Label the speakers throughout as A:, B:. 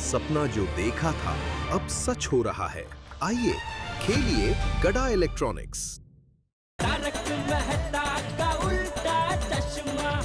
A: सपना जो देखा था अब सच हो रहा है। आइए खेलिए गड़ा इलेक्ट्रॉनिक्स।
B: तारक मेहता का उल्टा चश्मा।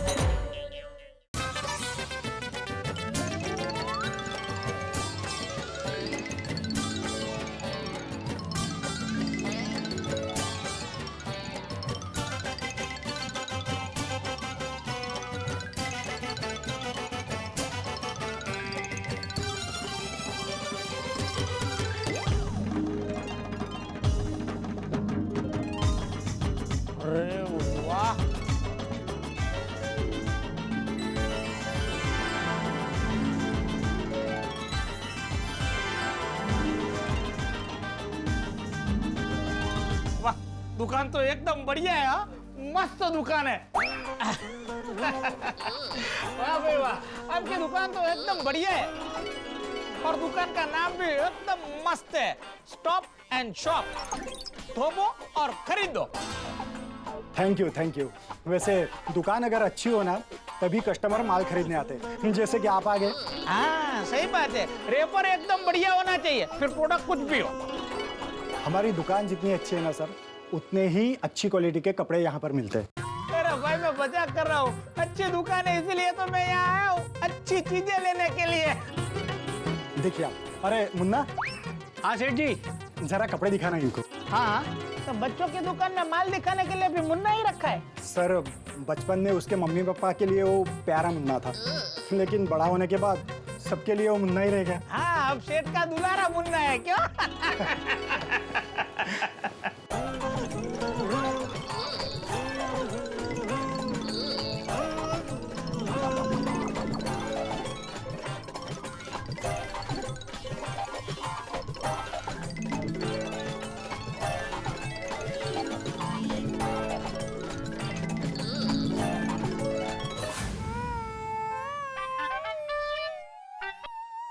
C: अरे वाह, वाह, दुकान तो एकदम बढ़िया है। हाँ, मस्त दुकान है। वाह भाई वाह, आपकी दुकान तो एकदम बढ़िया है और दुकान का नाम भी एकदम मस्त है, स्टॉप एंड शॉप। धोबो और खरीदो।
D: Thank you. वैसे दुकान अगर अच्छी हो ना तभी कस्टमर माल खरीदने आते हैं, जैसे कि आप आ गए।
C: हाँ सही बात है, रेपर एकदम बढ़िया होना चाहिए, फिर प्रोडक्ट कुछ भी हो।
D: हमारी दुकान जितनी अच्छी है ना सर, उतने ही अच्छी क्वालिटी के कपड़े यहाँ पर मिलते हैं।
C: अरे भाई मैं मजाक कर रहा हूँ, अच्छी दुकान है इसीलिए तो मैं यहाँ आया हूँ, अच्छी चीजें लेने के लिए।
D: देखिए आप, अरे मुन्ना।
C: हाँ सेठ जी।
D: जरा कपड़े दिखाना इनको।
C: हाँ तो बच्चों की दुकान में माल दिखाने के लिए भी मुन्ना ही रखा है।
D: सर बचपन में उसके मम्मी पापा के लिए वो प्यारा मुन्ना था, लेकिन बड़ा होने के बाद सबके लिए वो मुन्ना ही रह गया।
C: हाँ अब सेठ का दुलारा मुन्ना है क्यों?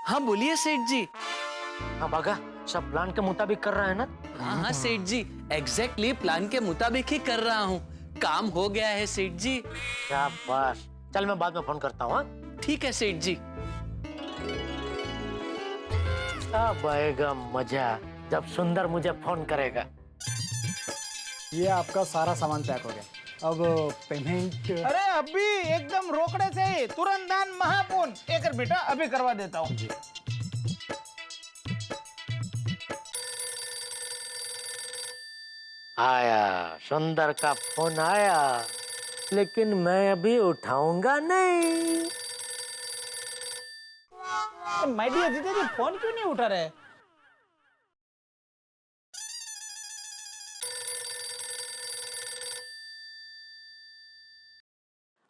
E: हाँ बोलिए सेठ जी।
F: हाँ बागा, सब प्लान के मुताबिक कर रहा है ना?
E: हाँ सेठ जी, एग्जैक्टली प्लान के मुताबिक ही कर रहा हूँ। काम हो गया है सेठ जी।
F: शाबाश। चल मैं बाद में फोन करता हूँ।
E: ठीक है सेठ जी।
F: अब आएगा मजा जब सुंदर मुझे फोन करेगा।
D: ये आपका सारा सामान पैक हो गया, अब पेमेंट।
C: अरे अभी एकदम रोकड़े से ही, तुरंत दान महापुण्य। एक बेटा अभी करवा देता हूँ जी।
F: आया, सुंदर का फोन आया, लेकिन मैं अभी उठाऊंगा नहीं।
C: माय डियर जीजा जी, फोन क्यों नहीं उठा रहे?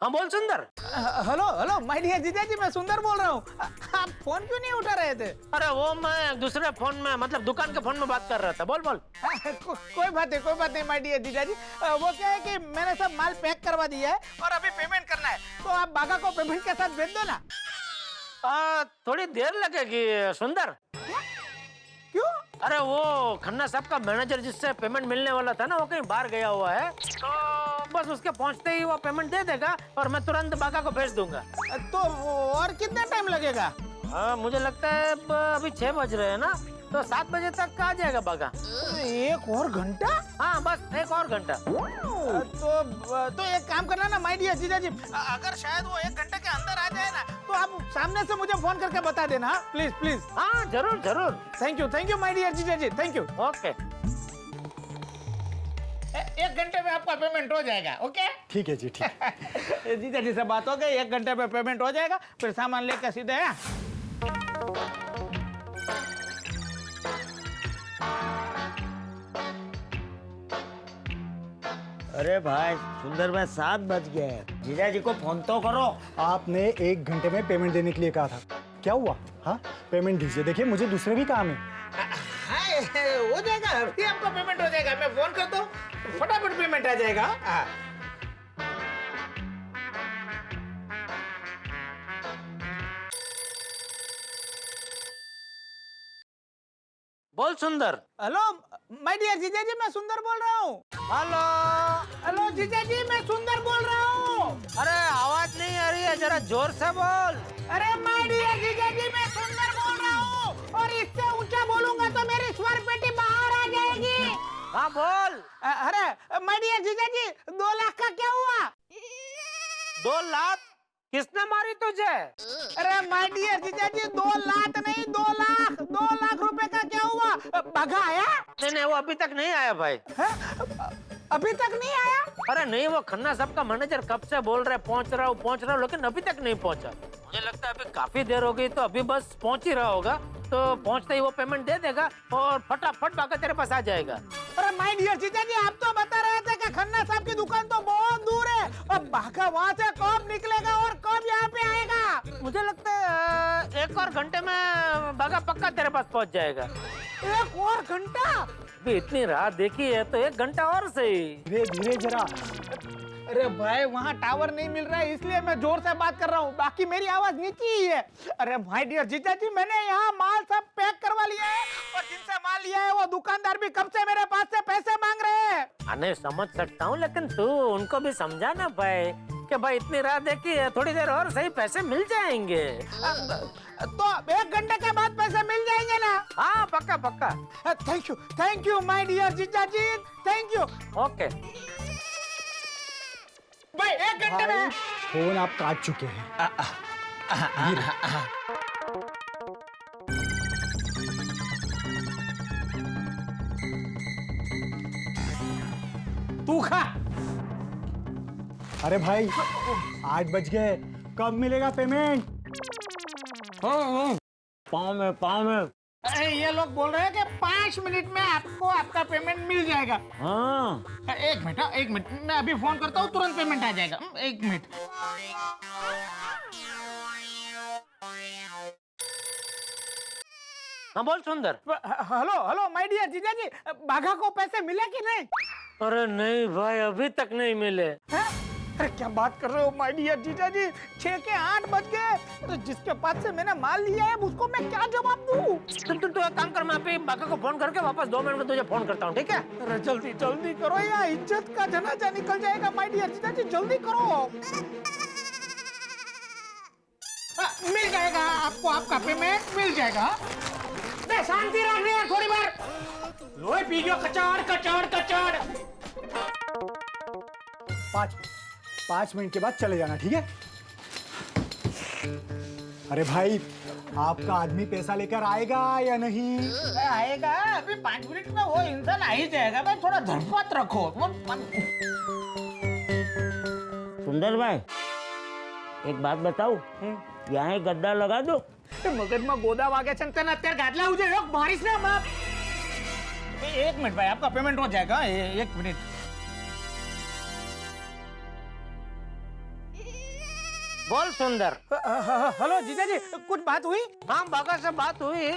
F: हाँ बोल सुंदर।
C: हेलो माय डियर जीजा जी, मैं सुंदर बोल रहा हूँ। आप फोन क्यों नहीं उठा रहे थे?
F: अरे वो मैं दूसरे फोन में, मतलब दुकान के फोन में बात कर रहा था। बोल बोल।
C: कोई बात नहीं माय डियर जीजा जी। वो क्या है कि मैंने सब माल पैक करवा दिया है और अभी पेमेंट करना है, तो आप बागा को पेमेंट के साथ भेज दो ना।
F: थोड़ी देर लगेगी सुंदर।
C: क्यों?
F: अरे वो खन्ना साहब का मैनेजर जिससे पेमेंट मिलने वाला था ना, वो कहीं बाहर गया हुआ है, तो बस उसके पहुंचते ही वो पेमेंट दे देगा और मैं तुरंत बागा को भेज दूंगा।
C: तो और कितना टाइम लगेगा?
F: हाँ मुझे लगता है अभी 6 बज रहे हैं ना, तो 7 बजे तक आ जाएगा बागा।
C: 1 और घंटा?
F: हाँ बस 1 और घंटा।
C: तो एक काम करना ना माय डियर जीजा जी, अगर शायद वो 1 घंटे के अंदर आ जाए ना, तो आप सामने से मुझे फोन करके बता देना। Please please.
F: हाँ जरूर।
C: थैंक यू माय डियर जीजा जी, थैंक यू।
F: ओके।
C: 1 घंटे में आपका पेमेंट हो जाएगा। ओके
D: ठीक है जी, ठीक।
C: जीजा जी से बात हो गई, 1 घंटे में पेमेंट हो जाएगा, फिर सामान लेकर सीधे यहाँ।
G: अरे भाई सुंदर भाई 7 बज गए हैं, जीजा जी को फोन तो करो।
D: आपने 1 घंटे में पेमेंट देने के लिए कहा था, क्या हुआ? हाँ पेमेंट दीजिए, देखिए मुझे दूसरे भी काम है।
C: हो जाएगा, अभी आपका पेमेंट हो जाएगा। मैं फोन कर दूं, फटाफट पेमेंट आ जाएगा।
F: बोल सुंदर।
C: हेलो माय डियर जीजा जी, मैं सुंदर बोल रहा हूँ। हेलो जीजा जी, मैं सुंदर बोल रहा हूँ।
F: अरे आवाज नहीं आ रही है, जरा जोर से बोल।
C: अरे माय डियर जीजा जी, मैं सुंदर बोल रहा हूँ। माय डियर जीजा जी 2 लाख का क्या हुआ?
F: 2 लाख? किसने मारी तुझे?
C: अरे माय डियर जीजा जी 2 लाख नहीं 2 लाख 2 लाख रुपए का क्या हुआ? बघा आया?
F: नहीं, वो अभी तक नहीं आया भाई।
C: है? अभी तक नहीं आया?
F: अरे नहीं, वो खन्ना साहब का मैनेजर कब से बोल रहे पहुंच रहा हूँ, लेकिन अभी तक नहीं पहुंचा। मुझे लगता है अभी काफी देर हो गई, तो अभी बस पहुंच ही रहा होगा। तो पहुंचते ही वो पेमेंट दे देगा और फटाफट भागा तेरे पास आ जाएगा।
C: अरे माय डियर जीजा जी आप तो बता रहे थे कि खन्ना साहब की दुकान तो बहुत दूर है, अब भागा वहाँ से कब निकलेगा और कब यहाँ पे आएगा?
F: मुझे लगता है 1 और घंटे में भागा पक्का तेरे पास पहुंच जाएगा।
C: 1 और घंटा?
F: अभी इतनी राह देखी है तो 1 घंटा और सही।
D: धीरे धीरे जरा।
C: अरे भाई वहाँ टावर नहीं मिल रहा है इसलिए मैं जोर से बात कर रहा हूँ, बाकी मेरी आवाज नीची ही है। अरे माय डियर जीजा जी मैंने यहाँ माल सब पैक करवा लिया है और जिनसे माल लिया है वो दुकानदार भी कब से मेरे पास से पैसे मांग रहे हैं।
F: अरे समझ सकता हूँ, लेकिन तू उनको भी समझा ना भाई कि भाई इतनी राह देखी है, थोड़ी देर और सही पैसे मिल जाएंगे।
C: तो 1 घंटे के बाद पैसे मिल जाएंगे ना?
F: हाँ पक्का पक्का।
C: थैंक यू माय डियर जीजा जी, थैंक यू।
F: ओके
C: भाई 1 घंटे में।
D: फोन आप काट चुके हैं।
C: तू खा।
D: अरे भाई 8 बज गए, कब मिलेगा पेमेंट?
G: पाँव में।
C: अरे ये लोग बोल रहे हैं कि 5 मिनट में आपको आपका पेमेंट मिल जाएगा।
G: हाँ
C: 1 मिनट, 1 मिनट, मैं अभी फोन करता हूँ, तुरंत पेमेंट आ जाएगा। 1 मिनट।
F: हाँ बोल सुंदर।
C: हेलो माय डियर जीजा जी, बाघा को पैसे मिले कि नहीं?
F: अरे नहीं भाई, अभी तक नहीं मिले।
C: हैं? अरे क्या बात कर रहे हो माय डियर जीजा जी, 6 के 8 बज गए। तो जिसके पास से मैंने माल लिया है उसको मैं क्या जवाब दूं?
F: तुम एक काम कर, मैं अभी बाका को फोन करके वापस 2 मिनट में तुझे फोन करता हूँ, ठीक है?
C: अरे जल्दी करो यार, इज्जत का जनाजा निकल जाएगा माय डियर जीजा जी, जल्दी करो। मिल जाएगा आपको, आपका पेमेंट मिल जाएगा। शांति रखनी है थोड़ी बार। लोहे पी गयो कचौड़।
D: 5 मिनट के बाद चले जाना, ठीक है? अरे भाई आपका आदमी पैसा लेकर आएगा या नहीं?
C: आएगा, अभी 5 मिनट में वो इंसान आ ही जाएगा। भाई थोड़ा धड़पत रखो।
G: सुंदर भाई एक बात बताऊं, यहाँ एक गद्दा लगा दो।
C: મગજમાં ગોદા વાગે છે ને તને અત્યારે ગાદલા ઉજે એક મારીશ ને માપ। 1 मिनट भाई आपका पेमेंट हो जाएगा। 1 मिनट।
F: बोल सुंदर।
C: हेलो जीजा जी कुछ बात हुई?
F: हाँ बाका से बात हुई,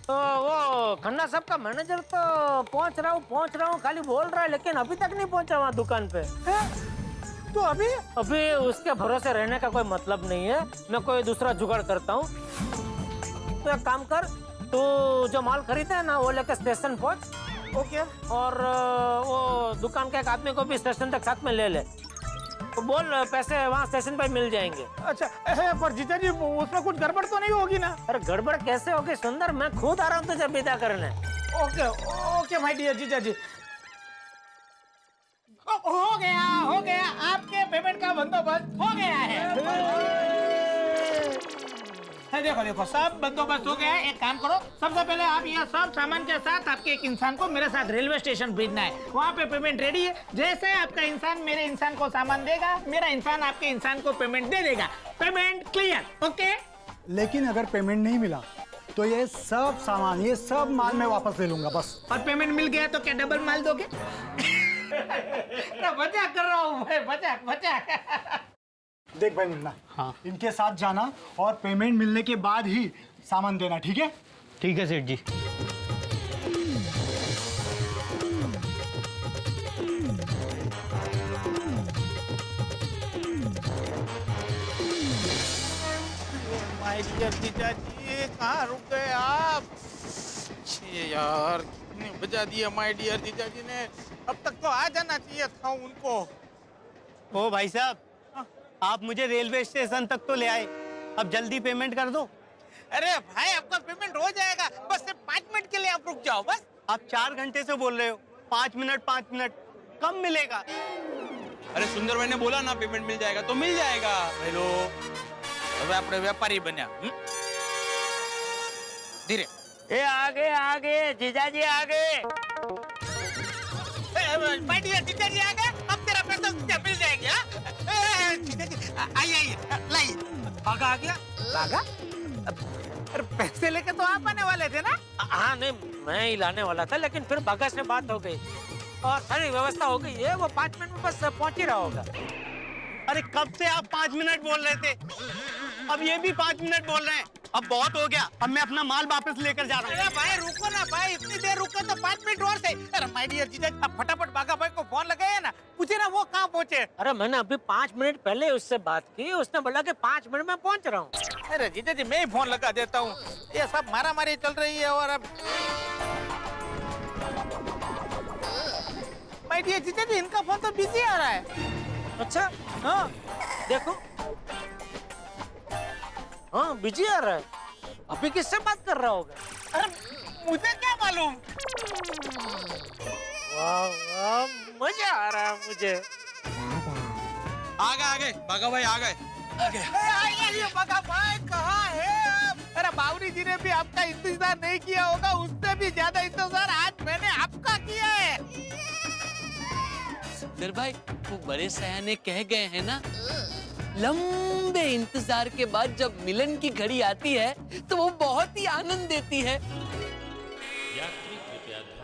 F: तो वो खन्ना साहब का मैनेजर तो पहुंच रहा हूँ खाली बोल रहा है, लेकिन अभी तक नहीं पहुंचा वहाँ दुकान पे।
C: तो अभी
F: उसके भरोसे रहने का कोई मतलब नहीं है, मैं कोई दूसरा जुगाड़ करता हूँ। तो एक काम कर, तू जो माल खरीदे है ना वो लेकर स्टेशन पहुंच।
C: ओके।
F: और वो दुकान के एक आदमी को भी स्टेशन तक साथ में ले ले, तो बोल पैसे वहाँ स्टेशन पर मिल जाएंगे।
C: अच्छा पर जीजा जी उसमें कुछ गड़बड़ तो नहीं होगी ना?
F: अरे गड़बड़ कैसे होगी सुंदर, मैं खुद आ रहा हूँ तुझे विदा करने।
C: ओके माय डियर जीजा जी। हो गया, आपके पेमेंट का बंदोबस्त हो गया है। देखो सब बंदोबस्त हो गया है। एक काम करो, सबसे पहले आप यह सब सामान के साथ आपके एक इंसान को मेरे साथ रेलवे स्टेशन भेजना है। वहाँ पे पेमेंट रेडी है। जैसे आपका इंसान मेरे इंसान को सामान देगा, मेरा इंसान आपके इंसान को पेमेंट दे देगा। Payment clear? ओके।
D: लेकिन अगर पेमेंट नहीं मिला तो ये सब सामान, ये सब माल मैं वापस ले लूंगा बस।
C: और पेमेंट मिल गया तो क्या डबल माल दोगे? मजाक कर रहा हूँ भाई, मजाक।
D: देख भाई मुन्ना, हाँ इनके साथ जाना और पेमेंट मिलने के बाद ही सामान देना, ठीक है?
H: ठीक है सेठ जी।
C: माय डियर जीजा जी कहाँ रुक गए आप? छे यार कितने बजा दिया माय डियर जीजा जी ने, अब तक तो आ जाना चाहिए था उनको।
H: ओ भाई साहब, आप मुझे रेलवे स्टेशन तक तो ले आए, अब जल्दी पेमेंट कर दो।
C: अरे भाई आपका पेमेंट हो जाएगा, बस सिर्फ 5 मिनट के लिए आप रुक जाओ बस।
H: आप 4 घंटे से बोल रहे हो, 5 मिनट। कब मिलेगा?
I: अरे सुंदर भाई ने बोला ना पेमेंट मिल जाएगा तो मिल जाएगा।
C: हेलो, હવે આપણે વેપારી બન્યા। ધીરે
G: ए आगे आगे जीजाजी आगे।
C: माय डियर जीजाजी आ गए, अब तेरा पैसा तुझे मिल जाएगा। जीजाजी आइए आइए, लाइए। भागा आ गया? भागा? अरे पैसे लेके तो आप आने वाले थे ना?
F: हाँ नहीं, मैं ही लाने वाला था, लेकिन फिर बागा से बात हो गई और सारी व्यवस्था हो गई है। वो 5 मिनट में बस पहुंच ही रहा होगा।
H: अरे कब से आप 5 मिनट बोल रहे थे, अब ये भी 5 मिनट बोल रहे हैं। अब बहुत हो गया, अब मैं अपना माल वापस लेकर जा रहा हूँ।
C: अरे भाई रुको ना भाई, इतनी देर रुको तो 5 मिनट और से। अरे माय डियर जीजाजी, अब फटाफट बागा भाई को फोन लगाया ना, पूछे ना वो कहाँ पहुँचे।
F: अरे मैंने अभी 5 मिनट पहले उससे बात की, उसने बोला कि 5 मिनट में पहुंच रहा हूँ।
C: अरे जीजाजी मैं ही फोन लगा देता हूँ, ये सब मारामारी चल रही है। और अब माय डियर जीजाजी, इनका फोन तो बिजी आ रहा है।
F: अच्छा
C: हाँ
F: देखो, हाँ बिजी आ रहा है। अभी किससे बात कर रहा होगा?
C: अरे मुझे क्या मालूम।
F: वाह वाह, मजा आ रहा है मुझे।
I: आ गए बागा भाई आ गए।
C: ये बागा भाई कहाँ है आप? अरे बावरी जी ने भी आपका इंतजार नहीं किया होगा, उससे भी ज्यादा इंतजार आज मैंने आपका किया है।
E: सुंदर भाई वो बड़े सयाने कह गए हैं ना, लंबे इंतजार के बाद जब मिलन की घड़ी आती है तो वो बहुत ही आनंद देती है।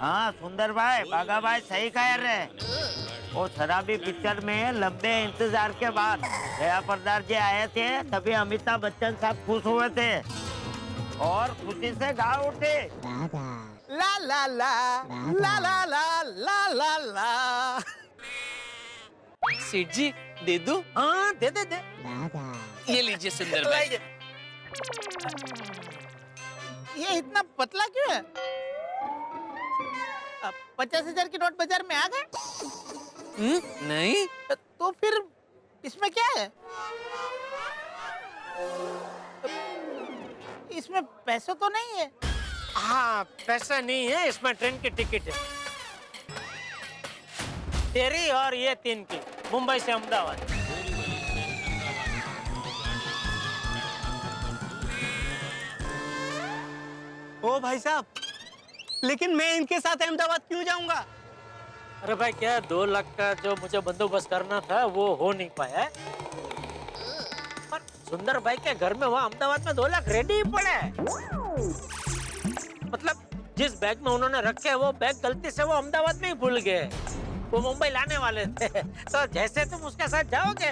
G: हाँ सुंदर भाई, बागा भाई सही कह रहे। वो शराबी पिक्चर में लंबे इंतजार के बाद दया प्रदार जी आए थे, तभी अमिताभ बच्चन साहब खुश हुए थे और खुशी से गा उठे।
C: ला ला ला ला ला ला ला ला ला।
E: सेठ जी दे दो।
F: हाँ दे दे दे।
E: ये लीजिए सुंदर भाई।
C: ये इतना पतला क्यों है? 50,000 की नोट बाजार में आ गए?
E: नहीं
C: तो फिर इसमें क्या है? इसमें पैसे तो नहीं है।
F: हाँ पैसा नहीं है, इसमें ट्रेन की टिकट है तेरी और ये 3 की, मुंबई से अहमदाबाद।
H: ओ भाई साहब, लेकिन मैं इनके साथ अहमदाबाद क्यों जाऊंगा?
F: अरे भाई क्या 2 लाख का जो मुझे बंदोबस्त करना था वो हो नहीं पाया है। पर सुंदर भाई के घर में वहाँ अहमदाबाद में 2 लाख रेडी ही पड़े हैं। मतलब जिस बैग में उन्होंने रखे वो बैग गलती से वो अहमदाबाद में ही भूल गए, वो मुंबई लाने वाले थे। तो जैसे तुम उसके साथ जाओगे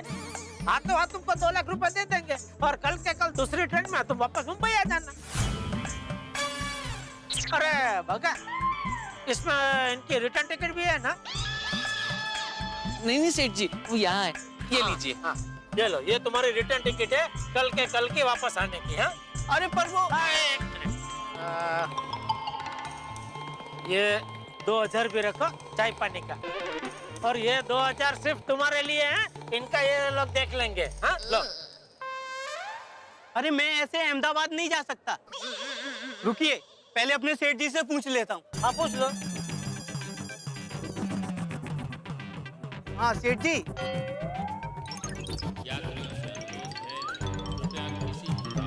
F: हाथों हाथ तुमको 2 लाख रुपए दे देंगे और कल के कल दूसरी ट्रेन में तुम वापस मुंबई आ जाना। अरे भगा, इसमें इनकी रिटर्न टिकट भी है ना?
E: नहीं सेठ जी वो यहाँ है, ये लीजिए।
F: हाँ ये लो, ये तुम्हारी रिटर्न टिकट है कल के कल की वापस आने की। हाँ
H: अरे पर वो
F: एक मिनट, ये 2000 भी रखो चाय पानी का, और ये 2000 सिर्फ तुम्हारे लिए है, इनका ये लोग देख लेंगे। हाँ लो।
H: अरे मैं ऐसे अहमदाबाद नहीं जा सकता, रुकिए पहले अपने सेठ जी से पूछ लेता हूँ।
F: हाँ पूछ लो।
H: हाँ सेठ जी,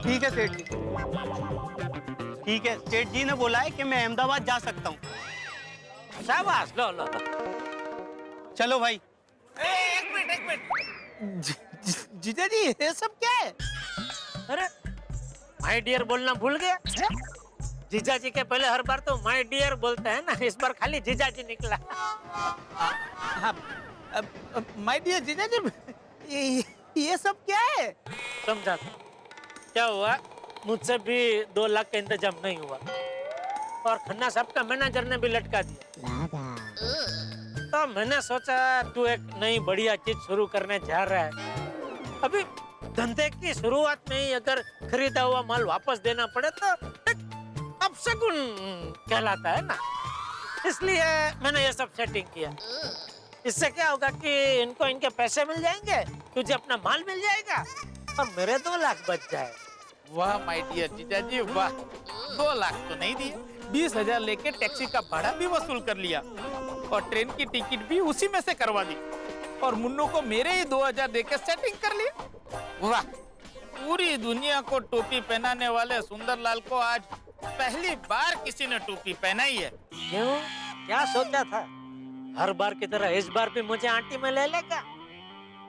H: ठीक है सेठ जी, ठीक है। सेठ जी ने बोला है कि मैं अहमदाबाद जा सकता हूँ।
F: शाबाश, लो लो लो।
H: चलो भाई।
C: एक मिनट। जीजा जी ये सब क्या है?
F: अरे माय डियर बोलना भूल गया? जीजा जी के पहले हर बार तो माय डियर बोलते हैं ना, इस बार खाली जीजा जी निकला।
C: माय डियर जीजा जी, ये सब क्या है?
F: समझा क्या हुआ, मुझसे भी 2 लाख का इंतजाम नहीं हुआ और खन्ना साहब का मैनेजर ने भी लटका दिया। तो मैंने सोचा तू एक नई बढ़िया चीज शुरू करने जा रहा है, अभी धंधे की शुरुआत में ही अगर खरीदा हुआ माल वापस देना पड़े तो अपशगुन कहलाता है ना, इसलिए मैंने ये सब सेटिंग किया। इससे क्या होगा कि इनको इनके पैसे मिल जाएंगे, तुझे अपना माल मिल जाएगा और मेरे 2 लाख बच जाए।
C: वाह माय डियर जीजा जी वाह, 2 लाख तो नहीं दिए, 20,000 लेके टैक्सी का भाड़ा भी वसूल कर लिया और ट्रेन की टिकट भी उसी में से करवा दी और मुन्नू को मेरे ही 2,000 देके सेटिंग कर लिया। वाह, पूरी दुनिया को टोपी पहनाने वाले सुंदरलाल को आज पहली बार किसी ने टोपी पहनाई है।
F: क्यों, क्या सोचा था? हर बार की तरह इस बार भी मुझे आंटी में ले लेगा?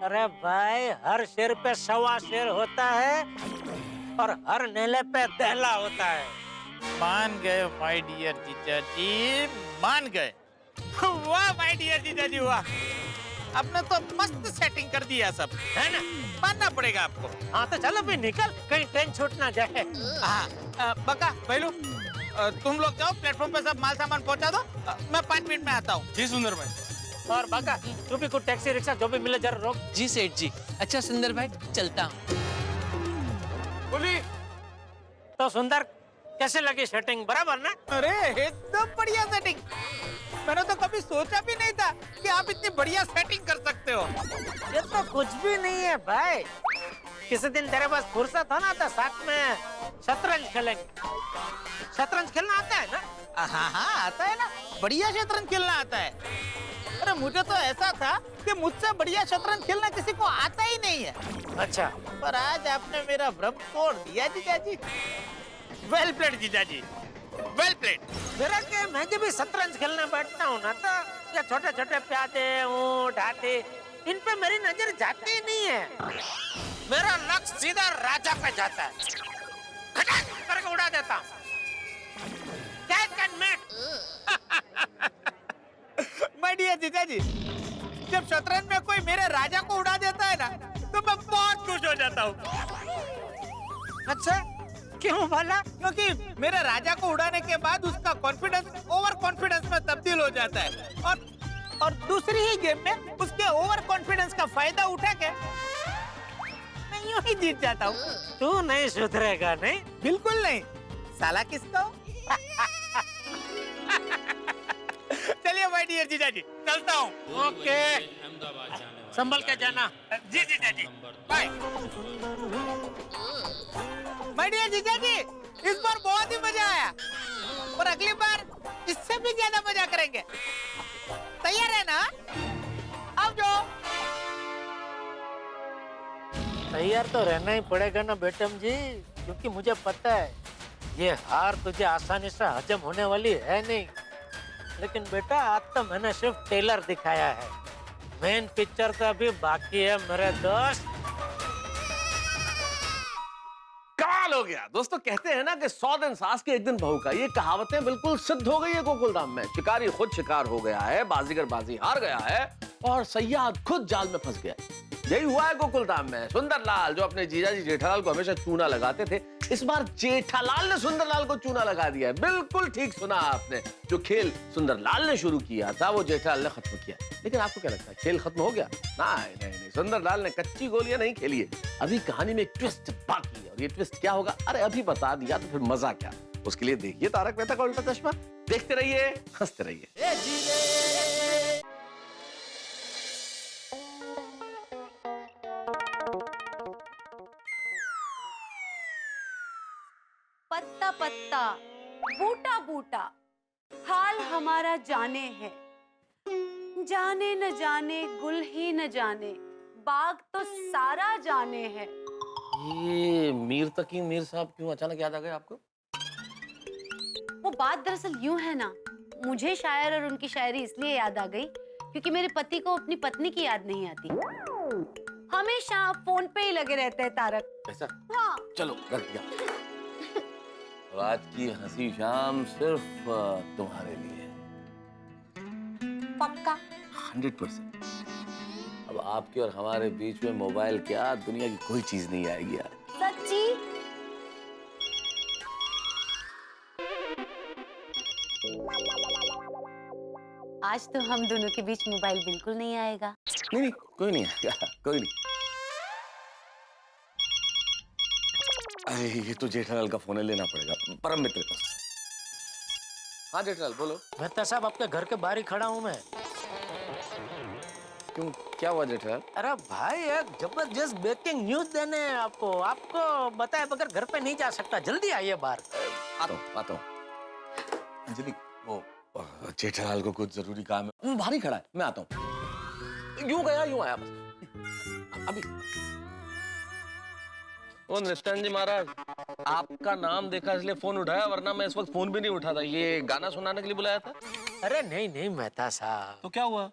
F: अरे भाई, हर शेर पे 1.25 शेर होता है और हर नेले पे दहला होता है।
C: मान गए माय डियर जीजा जी, मान गए। वाह माय डियर जीजा जी, वाह, आपने तो मस्त सेटिंग कर दिया सब,
F: है ना?
C: मानना पड़ेगा आपको।
F: हाँ तो चलो भी निकल, कहीं ट्रेन छूट ना जाए।
C: हाँ, बका पहलू, तुम लोग जाओ प्लेटफॉर्म पे सब माल सामान पहुंचा दो, मैं 5 मिनट में आता हूँ।
I: जी सुंदर भाई।
F: और बाका, तू भी कुछ टैक्सी रिक्शा जो भी मिले जरा रोक।
E: जी सेठ जी। अच्छा सुंदर भाई, चलता हूँ।
F: बोली तो सुंदर, कैसे लगी सेटिंग? बराबर ना?
C: अरे एकदम बढ़िया सेटिंग। मैंने तो कभी सोचा भी नहीं था कि आप इतनी बढ़िया सेटिंग कर सकते हो।
F: ये तो कुछ भी नहीं है भाई। किसी दिन तेरे पास फुर्सत हो ना तो साथ में शतरंज खेलेंगे। शतरंज खेलना आता है ना?
C: हाँ हाँ, आता है ना, बढ़िया शतरंज खेलना आता है। अरे मुझे तो ऐसा था कि मुझसे बढ़िया शतरंज खेलना किसी को आता ही नहीं है।
F: अच्छा,
C: पर आज आपने मेरा भ्रम तोड़ दिया जीजा जी। वेल प्लेड जीजा जी, वेल प्लेड।
F: मेरा क्या, मैं जब भी शतरंज खेलने बैठता हूँ ना तो ये छोटे छोटे प्यादे, ऊंट, हाथी, इन पे मेरी नजर जाती ही नहीं है। मेरा लक्ष्य सीधा राजा पे जाता है, खटाक करके उड़ा देता हूँ।
C: माय डियर जीजा जी, जब शतरंज में कोई मेरे राजा को उड़ा देता है ना तो मैं बहुत खुश हो जाता हूँ।
F: अच्छा, क्यों भला?
C: क्योंकि मेरे राजा को उड़ाने के बाद उसका कॉन्फिडेंस ओवर कॉन्फिडेंस में तब्दील हो जाता है और दूसरी ही गेम में उसके ओवर कॉन्फिडेंस का फायदा उठा के मैं यूं ही जीत जाता हूँ।
F: तू नहीं सुधरेगा नहीं?
C: बिल्कुल नहीं, साला किसका? चलिए माय डियर जीजा जी, चलता हूँ।
F: ओके, संभल के जाना।
C: जी जीजा जी, बाय। माय डियर जीजा जी, इस बार बहुत ही मजा आया और अगली बार इससे भी ज्यादा मजा करेंगे। तैयार है ना? अब जो
F: तैयार तो रहना ही पड़ेगा ना बेटम जी, क्योंकि मुझे पता है ये हार तुझे आसानी से हजम होने वाली है नहीं। लेकिन बेटा, आज तो मैंने सिर्फ ट्रेलर दिखाया है, मेन पिक्चर तो अभी बाकी है मेरे दोस्त।
J: कमाल हो गया दोस्तों। कहते हैं ना कि 100 दिन सास के 1 दिन बहू का, ये कहावतें बिल्कुल सिद्ध हो गई है गोकुलधाम में। शिकारी खुद शिकार हो गया है, बाजीगर बाजी हार गया है और सयाद खुद जाल में फंस गया। यही हुआ है गोकुलधाम में। सुंदरलाल जो अपने जीजाजी जेठालाल को हमेशा चूना लगाते थे, इस बार जेठालाल ने सुंदरलाल को चूना लगा दिया है। बिल्कुल ठीक सुना आपने। जो खेल सुंदरलाल ने शुरू किया था वो जेठालाल ने खत्म किया। लेकिन आपको क्या लगता है, खेल खत्म हो गया? नहीं नहीं नहीं, सुंदरलाल ने कच्ची गोलियां नहीं खेली है। अभी कहानी में एक ट्विस्ट बाकी है और ये ट्विस्ट क्या होगा, अरे अभी बता दिया तो फिर मजा क्या। उसके लिए देखिए तारक मेहता का उल्टा चश्मा, देखते रहिए, हंसते रहिए।
K: पत्ता पत्ता, बूटा बूटा, हाल हमारा जाने है। जाने न जाने, गुल ही न जाने, बाग तो सारा जाने है।
J: ये मीर तकी मीर साहब क्यों अचानक याद आ गए आपको?
K: वो बात दरअसल यूं है ना, मुझे शायर और उनकी शायरी इसलिए याद आ गई क्योंकि मेरे पति को अपनी पत्नी की याद नहीं आती। हमेशा फोन पे ही लगे रहते हैं तारक।
J: ऐसा?
K: हाँ।
J: चलो कर दिया। और आज की हंसी शाम सिर्फ तुम्हारे लिए।
K: पक्का?
J: 100%। अब आपके और हमारे बीच में मोबाइल क्या, दुनिया की कोई चीज नहीं आएगी यार।
K: सच्ची? आज तो हम दोनों के बीच मोबाइल बिल्कुल नहीं आएगा।
J: नहीं नहीं, कोई नहीं आएगा, कोई नहीं। अरे ये तो जेठालाल का फोन है, लेना पड़ेगा। परम मित्र का। हाँ जेठालाल बोलो।
F: मेहता साहब, आपके घर के बाहर ही खड़ा हूँ मैं।
J: क्यों, क्या हुआ जेठालाल?
F: अरे भाई, एक जबरदस्त ब्रेकिंग न्यूज देने हैं आपको बताए बगैर घर पे नहीं जा सकता। जल्दी आइए बाहर।
J: आता हूँ। अंजलि वो जेठालाल को कुछ जरूरी काम है, वो बाहर ही खड़ा है, मैं आता हूँ। यूं गया यूं आया बस अभी। ओ नृत्यान जी महाराज, आपका नाम देखा इसलिए फोन उठाया, वरना मैं इस वक्त फोन भी नहीं उठाता। ये गाना सुनाने के लिए बुलाया था?
F: अरे नहीं नहीं मेहता साहब।
J: तो क्या हुआ?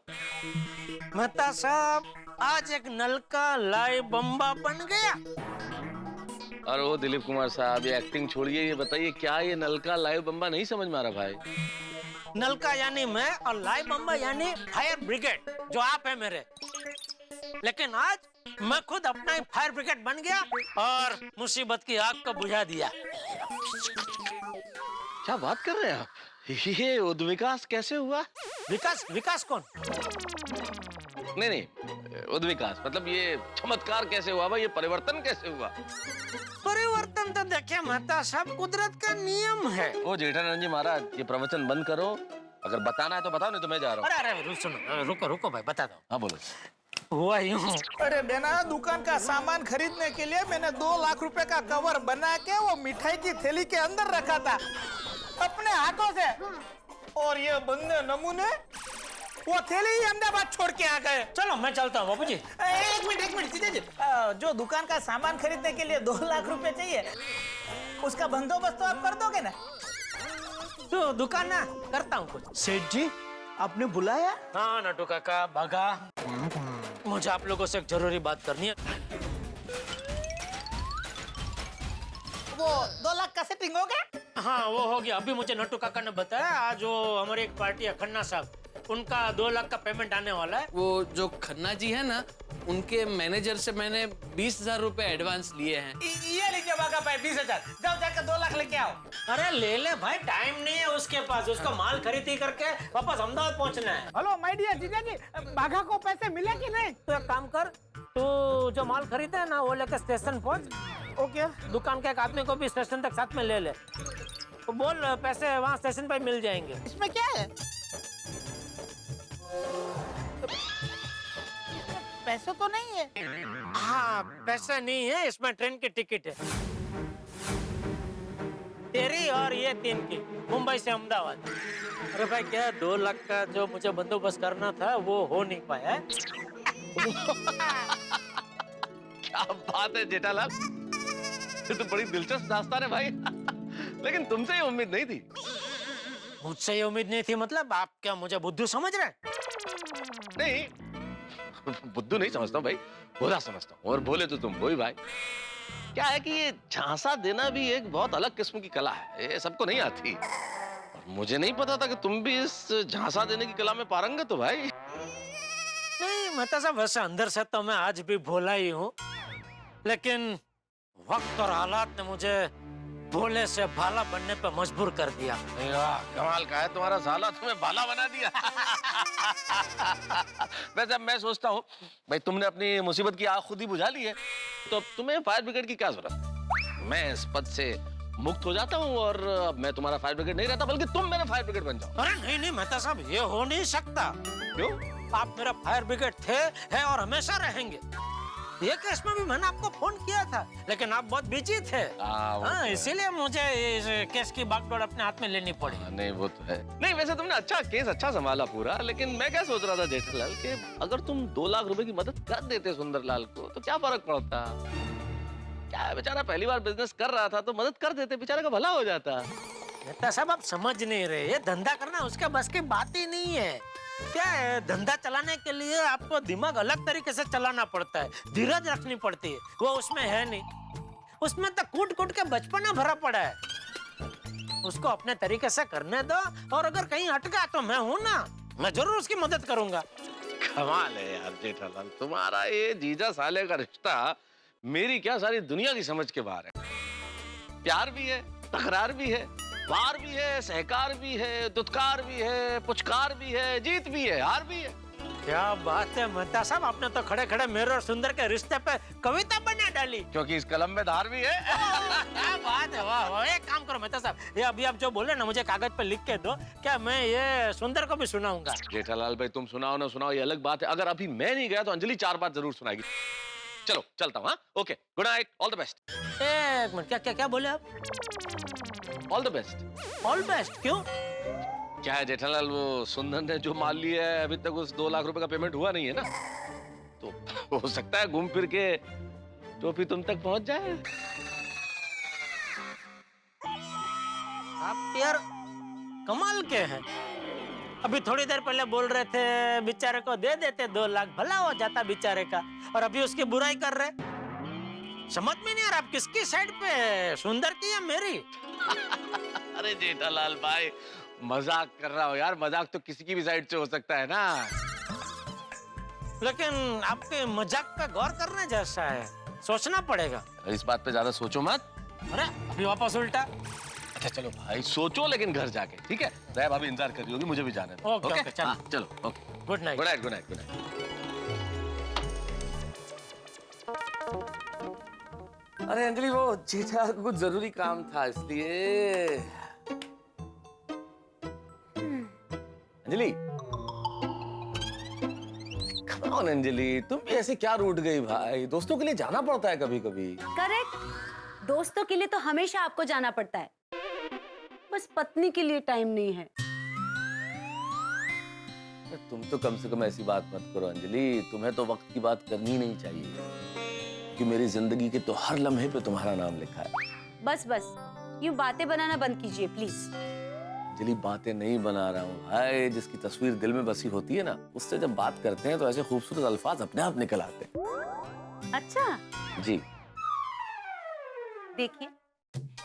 F: मेहता साहब, आज एक नल का लाई बम्बा बन गया।
J: और वो दिलीप कुमार साहब, ये एक्टिंग छोड़िए, ये बताइए क्या ये नल का लाइव बम्बा नहीं समझ में आ रहा भाई?
F: नलका यानी मैं और लाई बम्बा यानी फायर ब्रिगेड, जो आप है मेरे। लेकिन आज मैं खुद अपना ही फायर ब्रिगेड बन गया और मुसीबत की आग को बुझा दिया।
J: क्या बात कर रहे हैं आप? ये उद्विकास कैसे हुआ?
F: विकास? विकास कौन?
J: नहीं नहीं, उद्विकास मतलब ये चमत्कार कैसे हुआ भाई? ये परिवर्तन कैसे हुआ?
F: परिवर्तन तो देखिए मेहता साहब, कुदरत का नियम है।
J: ओ जेठानंद जी महाराज, ये प्रवचन बंद करो। अगर बताना है तो बताओ, नहीं तो मैं जा रहा हूँ।
F: अरे सुनो, रुको रुको भाई, बता दो।
J: हाँ बोलो।
F: हुआ यूं।
C: अरे बेना, दुकान का सामान खरीदने के लिए मैंने 2 लाख रुपए का कवर बना के वो मिठाई की थैली के अंदर रखा था अपने हाथों से, और ये बंदे नमूने वो थैली ही अहमदाबाद छोड़ के आ गए।
F: चलो मैं चलता हूँ बाबू जी।
C: एक मिनट जीजा जी, जो दुकान का सामान खरीदने के लिए 2 लाख रुपए चाहिए, उसका बंदोबस्त तो आप कर दोगे ना?
F: तो दुकान ना करता हूँ कुछ।
H: सेठ जी, आपने बुलाया?
F: हाँ नटू काका, भागा। मुझे आप लोगों से एक जरूरी बात करनी है।
C: वो 2 लाख का सेटिंग हो गया?
F: हाँ वो हो गया। अभी मुझे नटू काका ने बताया, आज वो हमारी एक पार्टी है खन्ना साहब, उनका 2 लाख का पेमेंट आने वाला है।
E: वो जो खन्ना जी है ना, उनके मैनेजर से मैंने 20,000 रुपए एडवांस लिए हैं।
C: ये लीजिए बागा भाई 20,000, जाओ जाकर 2 लाख लेके आओ।
F: अरे ले ले भाई, टाइम नहीं है उसके पास, उसको माल खरीदी करके वापस अहमदाबाद पहुंचना है।
C: हेलो माय डियर जीजा जी, बाघा को पैसे मिले कि नहीं?
F: तो एक काम कर, तू जो माल खरीदे है ना वो लेकर स्टेशन पहुंच। ओके, दुकान के एक आदमी को भी स्टेशन तक साथ में ले ले। तो बोल पैसे वहाँ स्टेशन पर मिल जाएंगे।
C: इसमें क्या है? पैसे तो नहीं है।
F: हाँ पैसे नहीं है, इसमें ट्रेन की टिकट है तेरी और ये 3 की, मुंबई से अहमदाबाद। अरे भाई क्या 2 लाख का जो मुझे बंदोबस्त करना था वो हो नहीं पाया है।
J: क्या बात है जेठालाल, ये तो बड़ी दिलचस्प दास्तान है भाई। लेकिन तुमसे ये उम्मीद नहीं थी।
F: मुझसे ये उम्मीद नहीं थी मतलब? आप क्या मुझे बुद्धू समझ रहे हैं?
J: नहीं, बुद्धू नहीं समझता हूँ भाई, भोला समझता हूँ। और बोले तो तुम वही भाई। क्या है कि ये झांसा देना भी एक बहुत अलग किस्म की कला है, ये सबको नहीं आती। और मुझे नहीं पता था कि तुम भी इस झांसा देने की कला में पारंगत हो भाई।
F: नहीं मतलब साहब, वैसे अंदर से तो मैं आज भी भोला ही हूँ, लेकिन वक्त और हालात ने मुझे भोले से भाला बनने पे मजबूर कर दिया।
J: कमाल का है तुम्हारा साला, तुम्हें भाला बना दिया। वैसे मैं सोचता हूँ भाई, तुमने अपनी मुसीबत की आग खुद ही बुझा ली है, तो अब तुम्हें फायर ब्रिगेड की क्या जरूरत? मैं इस पद से मुक्त हो जाता हूँ और अब मैं तुम्हारा फायर ब्रिगेड नहीं रहता, बल्कि तुम मेरा फायर ब्रिगेड बन जाओ।
F: अरे नहीं नहीं मेहता साहब, ये हो नहीं सकता।
J: क्यों?
F: आप मेरा फायर ब्रिगेड थे, है और हमेशा रहेंगे। ये केस में भी मैंने आपको फोन किया था, लेकिन आप बहुत बिजी थे। हाँ, इसीलिए मुझे इस केस की बागडोर अपने हाथ में लेनी पड़ी।
J: नहीं वो तो है। नहीं वैसे तुमने अच्छा केस अच्छा संभाला पूरा, लेकिन मैं क्या सोच रहा था जेठालाल कि अगर तुम 2 लाख रुपए की मदद कर देते सुंदरलाल को तो क्या फर्क पड़ता? क्या बेचारा पहली बार बिजनेस कर रहा था, तो मदद कर देते, बेचारे का भला हो जाता।
F: नेता साहब आप समझ नहीं रहे, ये धंधा करना उसके बस की बात ही नहीं है। क्या है, धंधा चलाने के लिए आपको दिमाग अलग तरीके से चलाना पड़ता है, धीरज रखनी पड़ती है। वो उसमें है नहीं, उसमें तो कूट कूट के बचपना भरा पड़ा है। उसको अपने तरीके से करने दो, और अगर कहीं अटका तो मैं हूं ना, मैं जरूर उसकी मदद करूंगा।
J: कमाल है यार जेठालाल, तुम्हारा ये जीजा साले का रिश्ता मेरी क्या सारी दुनिया की समझ के बाहर है। प्यार भी है, तकरार भी है, वार भी है, सहकार भी है, दुत्कार भी है, पुचकार भी है, जीत भी है, हार भी है।
F: क्या बात है मेहता साहब, आपने तो खड़े खड़े मेरे और सुंदर के रिश्ते पे कविता बना डाली।
J: क्योंकि इस कलम में धार भी है।
F: क्या बात है, वाह वाह। एक काम करो मेहता साहब, ये अभी आप जो बोले ना मुझे कागज पे लिख के दो, क्या मैं ये सुंदर को भी सुनाऊंगा?
J: जेठालाल भाई तुम सुनाओ ना सुनाओ ये अलग बात है, अगर अभी मैं नहीं गया तो अंजलि 4 बात जरूर सुनाएगी। चलो चलता हूँ। हाँ okay, good night, all the best.
F: एक मिनट, क्या क्या क्या बोले आप?
J: All the best.
F: All best क्यों?
J: क्या है जेठालाल, वो सुंदर ने जो माल लिया है अभी तक उस 2 लाख रुपए का पेमेंट हुआ नहीं है ना, तो हो सकता है घूम फिर के टोपी तुम तक पहुंच जाए।
F: आप यार कमाल के हैं। अभी थोड़ी देर पहले बोल रहे थे बेचारे को दे देते 2 लाख, भला हो जाता बेचारे का, और अभी उसकी बुराई कर रहे। समझ में नहीं आ रहा आप किसकी साइड पे, सुंदर की या मेरी?
J: अरे जेठालाल भाई मजाक कर रहा हो यार, मजाक तो किसी की भी साइड से हो सकता है ना।
F: लेकिन आपके मजाक पे गौर करने जैसा है, सोचना पड़ेगा।
J: इस बात पे ज्यादा सोचो मत।
F: अरे अभी वापस उल्टा।
J: अच्छा चलो भाई सोचो, लेकिन घर जाके, ठीक है? दया भाभी इंतजार कर रही होगी, मुझे भी जाना है।
F: ओके, ओके, चलो।
J: हाँ, चलो okay,
F: good night.
J: Good night, good night, good night. अरे अंजलि वो जेठालाल को कुछ जरूरी काम था इसलिए। अंजलि, come on अंजलि, तुम भी ऐसे क्या रूठ गई भाई? दोस्तों के लिए जाना पड़ता है कभी कभी।
K: करेक्ट, दोस्तों के लिए तो हमेशा आपको जाना पड़ता है, बस पत्नी के लिए टाइम नहीं है।
J: तुम तो कम से कम ऐसी बात मत करो अंजलि, तुम्हें तो वक्त की बात करनी ही नहीं चाहिए कि मेरी जिंदगी के तो हर लम्हे पे तुम्हारा नाम लिखा है।
K: बस बस यूं बातें बनाना बंद कीजिए प्लीज।
J: अंजलि बातें नहीं बना रहा हूँ भाई, जिसकी तस्वीर दिल में बसी होती है ना, उससे जब बात करते हैं तो ऐसे खूबसूरत अल्फाज अपने आप निकल आते हैं।
K: अच्छा
J: जी
K: देखिए,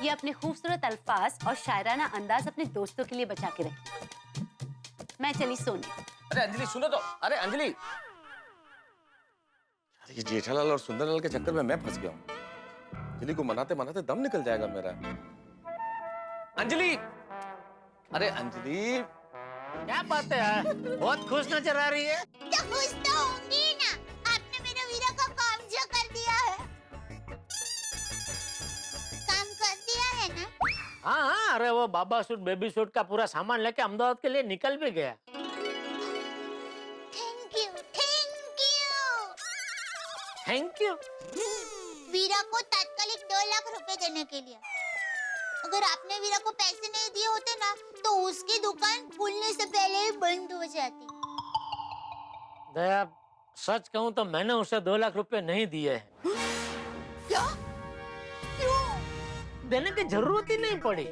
K: ये अपने खूबसूरत अल्फाज और शायराना अंदाज अपने दोस्तों के लिए बचा के रखिए। मैं चली सोने।
J: अरे अंजलि सुनो तो। अरे अंजलि, अरे ये जेठालाल और सुंदरलाल के चक्कर में मैं फंस गया हूँ। अंजलि को मनाते मनाते दम निकल जाएगा मेरा। अंजलि, अरे अंजलि
F: क्या बात है, बहुत खुश नजर आ रही है।
L: तो खुश तो होंगी ना, आपने मेरे वीरा का काम जो कर दिया है। काम कर दिया है ना?
F: हाँ हाँ, अरे वो बाबा सूट बेबी सूट का पूरा सामान लेके अहमदाबाद के लिए निकल भी गया।
L: Thank you, thank you.
F: Thank you.
L: Veera को तात्कालिक 2 लाख रुपए देने के लिए। अगर आपने वीरा को पैसे नहीं दिए होते ना, तो उसकी दुकान खुलने से पहले ही बंद हो जाती।
F: दया, सच कहूँ तो मैंने उसे 2 लाख रुपए नहीं दिए हैं।
L: क्या? क्यों?
F: देने की जरूरत ही नहीं पड़ी।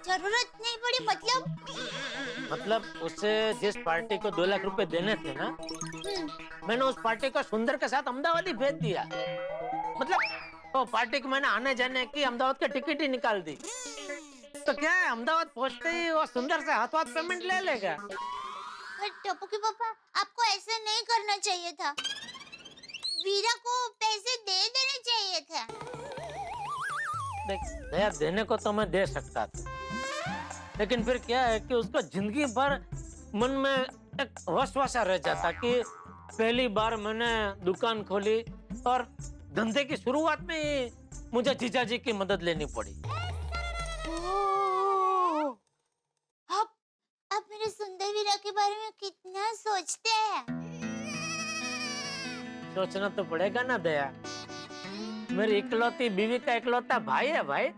L: जरूरत नहीं पड़ी मतलब
F: उसे जिस पार्टी को 2 लाख रुपए देने थे ना, मैंने उस पार्टी को सुंदर के साथ अहमदाबाद ही भेज दिया। मतलब वो पार्टी को मैंने आने जाने की अहमदाबाद की टिकट ही निकाल दी। तो क्या है, अहमदाबाद पहुंचते ही वो सुंदर से हाथ पेमेंट ले लेगा।
L: पर टप्पू के पापा, आपको ऐसा नहीं करना चाहिए था। वीरा को पैसे दे देने चाहिए था।
F: देख दया, देने को तो मैं दे सकता था, लेकिन फिर क्या है कि उसको जिंदगी भर मन में एक वसवसा रह जाता कि पहली बार मैंने दुकान खोली और धंधे की शुरुआत में ही मुझे जीजाजी की मदद लेनी पड़ी।
L: आप मेरे सुंदर वीरा के बारे में कितना सोचते हैं।
F: सोचना तो पड़ेगा ना दया, मेरी इकलौती बीवी का इकलौता भाई है भाई।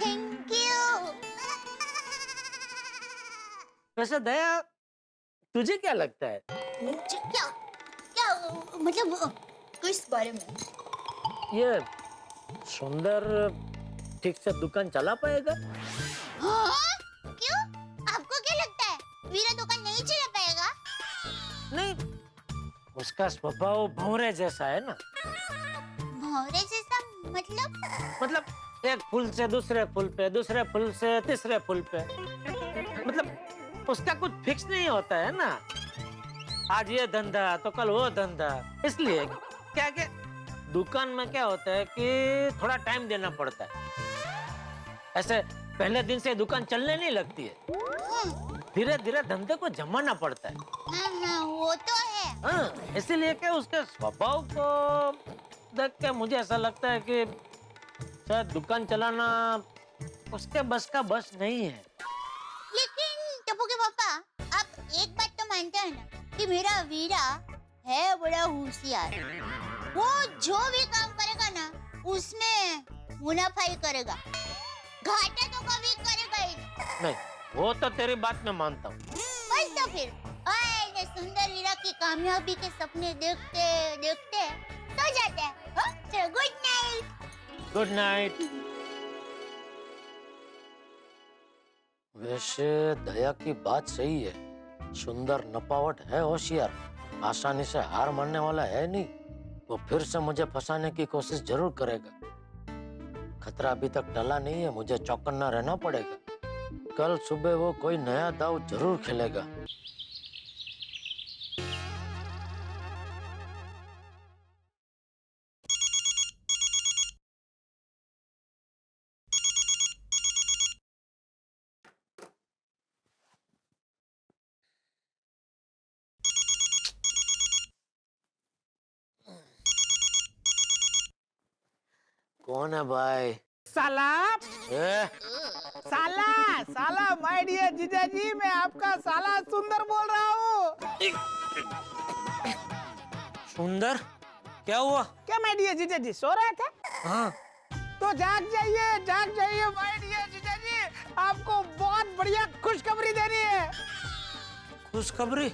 L: Thank you.
F: वैसे दया, तुझे क्या लगता है?
L: क्या क्या मतलब किस बारे में?
F: ये सुंदर ठीक से दुकान चला पाएगा?
L: हाँ? क्यों? आपको क्या लगता है वीरा दुकान नहीं चला पाएगा?
F: नहीं, उसका स्वभाव भौरे जैसा है ना।
L: भौरे जैसा मतलब
F: एक फूल से दूसरे फूल पे, दूसरे फूल से तीसरे फूल पे, मतलब उसका कुछ फिक्स नहीं होता है ना। आज ये धंधा तो कल वो धंधा। इसलिए क्या क्या दुकान में क्या होता है कि थोड़ा टाइम देना पड़ता है। ऐसे पहले दिन से दुकान चलने नहीं लगती है, धीरे धीरे धंधे को जमाना पड़ता है।
L: हाँ, वो तो है।
F: हाँ, इसीलिए क्या उसके स्वभाव को देख के मुझे ऐसा लगता है कि शायद दुकान चलाना उसके बस का बस नहीं है।
L: लेकिन टप्पू के पापा, आप एक बात तो मानते हैं ना कि मेरा वीरा है बड़ा होशियार। वो जो भी काम करेगा ना, उसमें मुनाफा ही करेगा, घाटा तो कभी करेगा ही नहीं।
F: नहीं, वो तो तेरी बात में मानता हूँ।
L: बस तो फिर ने सुंदर वीरा की कामयाबी के सपने देखते देखते सो जाते हैं। चलो गुड नाइट।
F: Good night. वैसे दया की बात सही है, सुंदर नपावट है, होशियार, आसानी से हार मानने वाला है नहीं। वो फिर से मुझे फंसाने की कोशिश जरूर करेगा। खतरा अभी तक टला नहीं है, मुझे चौकन्ना रहना पड़ेगा। कल सुबह वो कोई नया दाव जरूर खेलेगा। कौन है भाई?
C: साला साला माय डियर जीजाजी, मैं आपका साला सुंदर बोल रहा हूँ।
F: सुंदर? क्या हुआ?
C: क्या माय डियर जीजाजी सो रहे थे?
F: हाँ।
C: तो जाग जाइए माय डियर जीजाजी, आपको बहुत बढ़िया खुशखबरी देनी है।
F: खुशखबरी?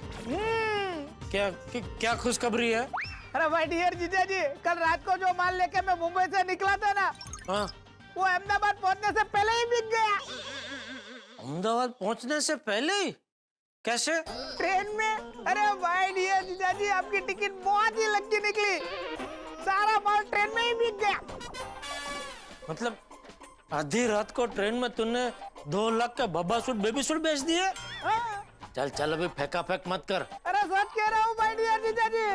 F: क्या खुशखबरी है?
C: अरे माय डियर जीजाजी, कल रात को जो माल लेके मैं मुंबई से निकला था ना,
F: हाँ।
C: वो अहमदाबाद पहुंचने से पहले ही बिक गया।
F: अहमदाबाद पहुंचने से पहले ही? कैसे?
C: ट्रेन में। अरे माय डियर जीजाजी, आपकी टिकट बहुत ही लकी निकली, सारा माल ट्रेन में ही बिक गया।
F: मतलब आधी रात को ट्रेन में तूने 2 लाख का बाबा सूट बेबी सूट बेच दिए? चल अभी फेंका फेंक मत कर।
C: अरे सच कह रहा हूँ माय डियर जीजाजी।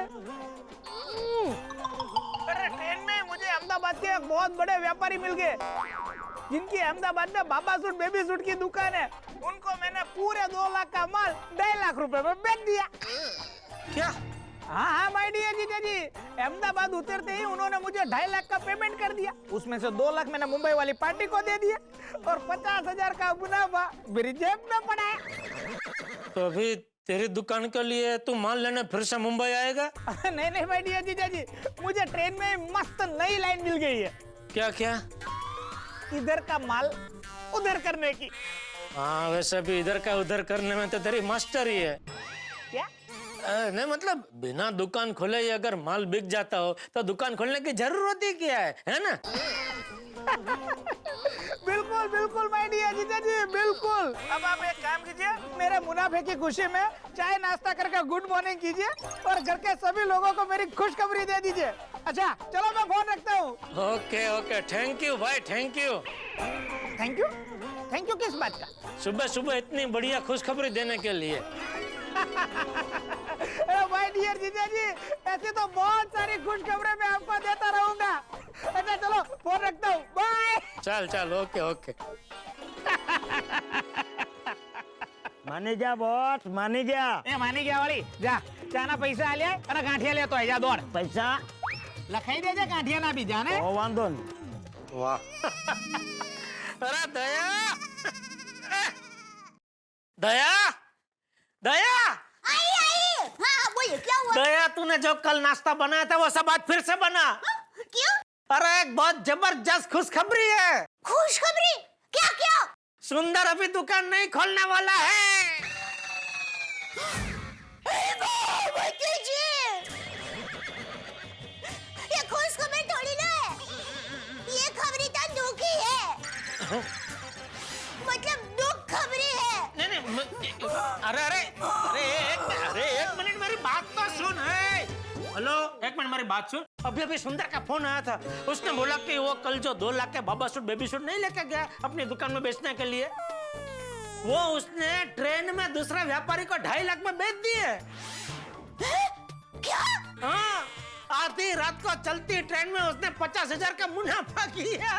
C: अरे ट्रेन में मुझे अहमदाबाद के एक बहुत बड़े व्यापारी मिल गए, जिनकी अहमदाबाद में बाबा सूट बेबी सूट की दुकान है। उनको मैंने पूरे 2 लाख का माल 2.5 लाख रुपए में बेच दिया।
F: क्या?
C: हाँ माय डियर जीजाजी, अहमदाबाद उतरते ही उन्होंने मुझे 2.5 लाख का पेमेंट कर दिया। उसमें से 2 लाख मैंने मुंबई वाली पार्टी को दे दिए और 50,000 का मुनाफा मेरी जेब में पड़ा है।
F: तो अभी तेरी दुकान के लिए तू माल लेने फिर से मुंबई आएगा?
C: नहीं माय डियर जीजाजी, मुझे ट्रेन में मस्त नई लाइन मिल गई है।
F: क्या?
C: इधर का माल उधर करने की।
F: हाँ, वैसे भी इधर का उधर करने में तो तेरी मास्टर ही है।
C: क्या?
F: नहीं मतलब बिना दुकान खोले ही अगर माल बिक जाता हो तो दुकान खोलने की जरूरत ही क्या है ना?
C: बिल्कुल माय डियर जीजाजी, बिल्कुल। अब आप एक काम कीजिए, मेरे मुनाफे की खुशी में चाय नाश्ता करके गुड मॉर्निंग कीजिए और घर के सभी लोगों को मेरी खुशखबरी दे दीजिए। अच्छा चलो मैं फोन रखता हूँ।
F: ओके, थैंक यू भाई, थैंक यू।
C: थैंक यू किस बात का?
F: सुबह इतनी बढ़िया खुशखबरी देने के लिए।
C: माय डियर जीजाजी, ऐसे तो बहुत सारी खुशखबरें मैं आपको देता रहूंगा। अच्छा चलो फोन रखता हूँ, बाय।
F: चल ओके।
G: मानी जा बॉस, मानी जा।
C: मानी गया वाली, जा जाना पैसा आ लिया और गांठिया ले तो है, जा दौड़।
G: पैसा
C: लखाई दे जा, गांठिया ना भी जाने।
G: ओ वांदोन।
F: वाह। अरे दया।
L: आई। हाँ बोलिए क्या हुआ?
F: दया, तूने जो कल नाश्ता बनाया था वो सब आज फिर से बना।
L: क्यों?
F: अरे एक बहुत जबरदस्त खुशखबरी है।
L: खुशखबरी? क्या?
F: सुंदर अभी दुकान नहीं खोलने वाला है।
L: ये खुशखबरी थोड़ी ना है, ये खबरी तो दुख ही है। मतलब दुख खबरी है।
F: नहीं, अरे एक मिनट मेरी बात तो सुन। हेलो, एक मिनट मेरी बात सुन। अभी सुंदर का फोन आया था, उसने बोला कि वो कल जो 2 लाख के बाबा सूट बेबी सूट नहीं लेके गया अपनी दुकान में बेचने के लिए, वो उसने ट्रेन में दूसरा व्यापारी को 2.5 लाख में बेच दिए।
L: क्या?
F: हाँ, आधी रात को चलती ट्रेन में उसने 50,000 का मुनाफा किया।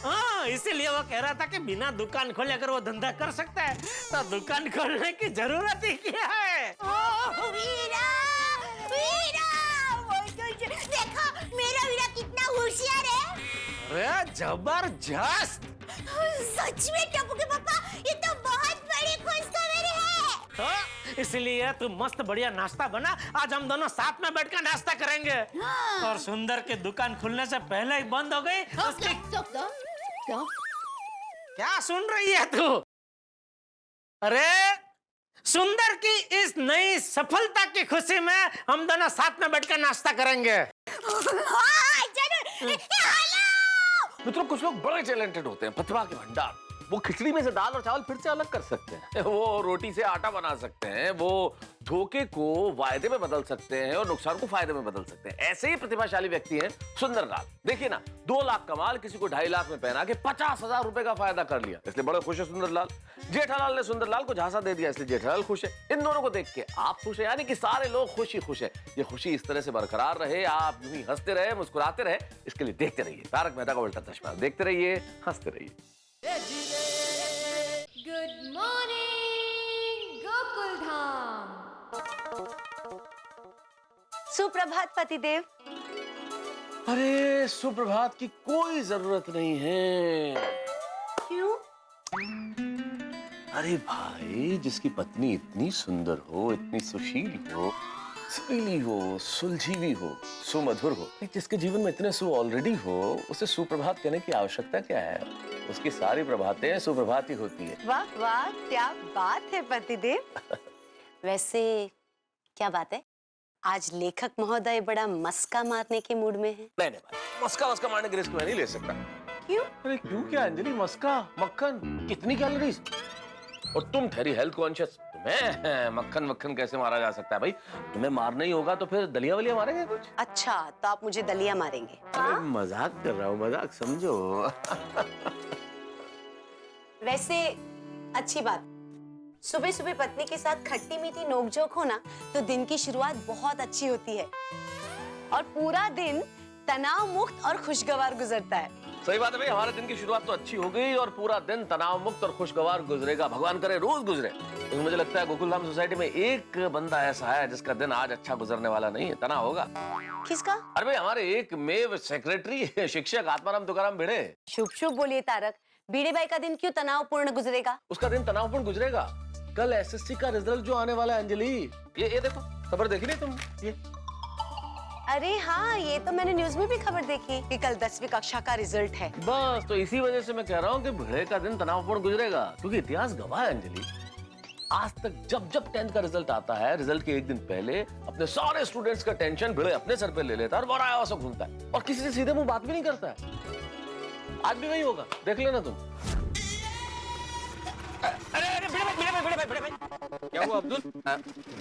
F: हाँ, इसीलिए वो कह रहा था कि बिना दुकान खोले अगर वो धंधा कर सकता है तो दुकान खोलने की जरूरत ही क्या है।
L: वीरा, देखो मेरा वीरा कितना होशियार है।
F: अरे जबरदस्त।
L: सच में टप्पू के पापा, ये तो बहुत बड़ी खुशखबरी है।
F: तो इसलिए तू मस्त बढ़िया नाश्ता बना, आज हम दोनों साथ में बैठकर नाश्ता करेंगे। और सुंदर की दुकान खुलने से पहले ही बंद हो गई उसकी। क्या सुन रही है तू? अरे सुंदर की इस नई सफलता की खुशी में हम दोनों साथ में बैठकर नाश्ता करेंगे।
J: मित्रों, कुछ लोग बड़े टैलेंटेड होते हैं, प्रतिभा के भंडार। वो खिचड़ी में से दाल और चावल फिर से अलग कर सकते हैं, वो रोटी से आटा बना सकते हैं, वो धोखे को वायदे में बदल सकते हैं और नुकसान को फायदे में बदल सकते हैं। ऐसे ही प्रतिभाशाली व्यक्ति हैं सुंदरलाल। देखिए ना, 2 लाख का माल किसी को 2.5 लाख में पहना के 50,000 रुपए का फायदा कर लिया, इसलिए बड़े खुश है सुंदरलाल। जेठालाल ने सुंदरलाल को झांसा दे दिया, इसलिए जेठालाल खुश है। इन दोनों को देख के आप खुश है, यानी कि सारे लोग खुश ही खुश है। ये खुशी इस तरह से बरकरार रहे, आप यूं ही हंसते रहे, मुस्कुराते रहे, इसके लिए देखते रहिए तारक मेहता का उल्टा चश्मा। देखते रहिए, हंसते रहिए।
M: Good morning Gokul Dham.
K: सुप्रभात पतिदेव।
J: अरे सुप्रभात की कोई जरूरत नहीं है।
K: क्यों?
J: अरे भाई, जिसकी पत्नी इतनी सुंदर हो, इतनी सुशील हो, सुरीली हो, सुलझी हुई हो, सुमधुर हो, जिसके जीवन में इतने सु ऑलरेडी हो, उसे सुप्रभात कहने की आवश्यकता क्या है? उसकी सारी प्रभातें सुप्रभात ही होती है।
K: वाह वाह, क्या बात है पतिदेव। वैसे क्या बात है, आज लेखक महोदय बड़ा मस्का मारने के मूड में है।
J: नहीं भाई, मस्का मारने के रिस्क मैं नहीं ले सकता।
K: क्यों?
J: अरे क्यों क्या अंजलि, मस्का, मक्खन, कितनी कैलोरीज, और तुम ठहरी हेल्थ कॉन्शियस, तुम्हें मक्खन कैसे मारा जा सकता है भाई? तुम्हें मारना ही होगा तो फिर दलिया वलिया मारेंगे कुछ।
K: अच्छा, तो आप मुझे दलिया मारेंगे?
J: अरे मजाक कर रहा हूँ, मजाक समझो।
K: वैसे अच्छी बात, सुबह सुबह पत्नी के साथ खट्टी मीठी नोकझोंक हो ना, तो दिन की शुरुआत बहुत अच्छी होती है और पूरा दिन तनाव मुक्त और खुशगवार गुजरता है।
J: सही बात है भाई, हमारे दिन की शुरुआत तो अच्छी हो गई और पूरा दिन तनाव मुक्त और खुशगवार गुजरेगा। भगवान करे रोज गुजरे। तो मुझे लगता है गोकुलधाम सोसाइटी में एक बंदा ऐसा है जिसका दिन आज अच्छा गुजरने वाला नहीं है। तनाव होगा।
K: किसका?
J: अरे भाई, हमारे एक मेव सेक्रेटरी शिक्षक आत्माराम तुकाराम भिड़े।
K: शुभ शुभ बोलिए तारक, भिड़े भाई का दिन क्यों तनावपूर्ण गुजरेगा?
J: उसका दिन तनावपूर्ण गुजरेगा। कल एसएससी का रिजल्ट जो आने वाला है अंजलि, ये देखो खबर देखी नहीं तुम? ये
K: अरे हाँ, ये तो मैंने न्यूज में भी खबर देखी कि कल 10वीं कक्षा का रिजल्ट है।
J: बस तो इसी वजह से मैं कह रहा हूँ कि भिड़े का दिन तनावपूर्ण गुजरेगा, क्योंकि इतिहास गवाह है अंजलि, आज तक जब 10th का रिजल्ट आता है, रिजल्ट के एक दिन पहले अपने सारे स्टूडेंट्स का टेंशन भिड़े अपने सर पे ले लेता है और बड़ा सब घूमता है और किसी से सीधे मुंह बात भी नहीं करता है। आज भी वही होगा, देख लेना तुम।
H: भिड़े भाई, क्या हुआ अब्दुल?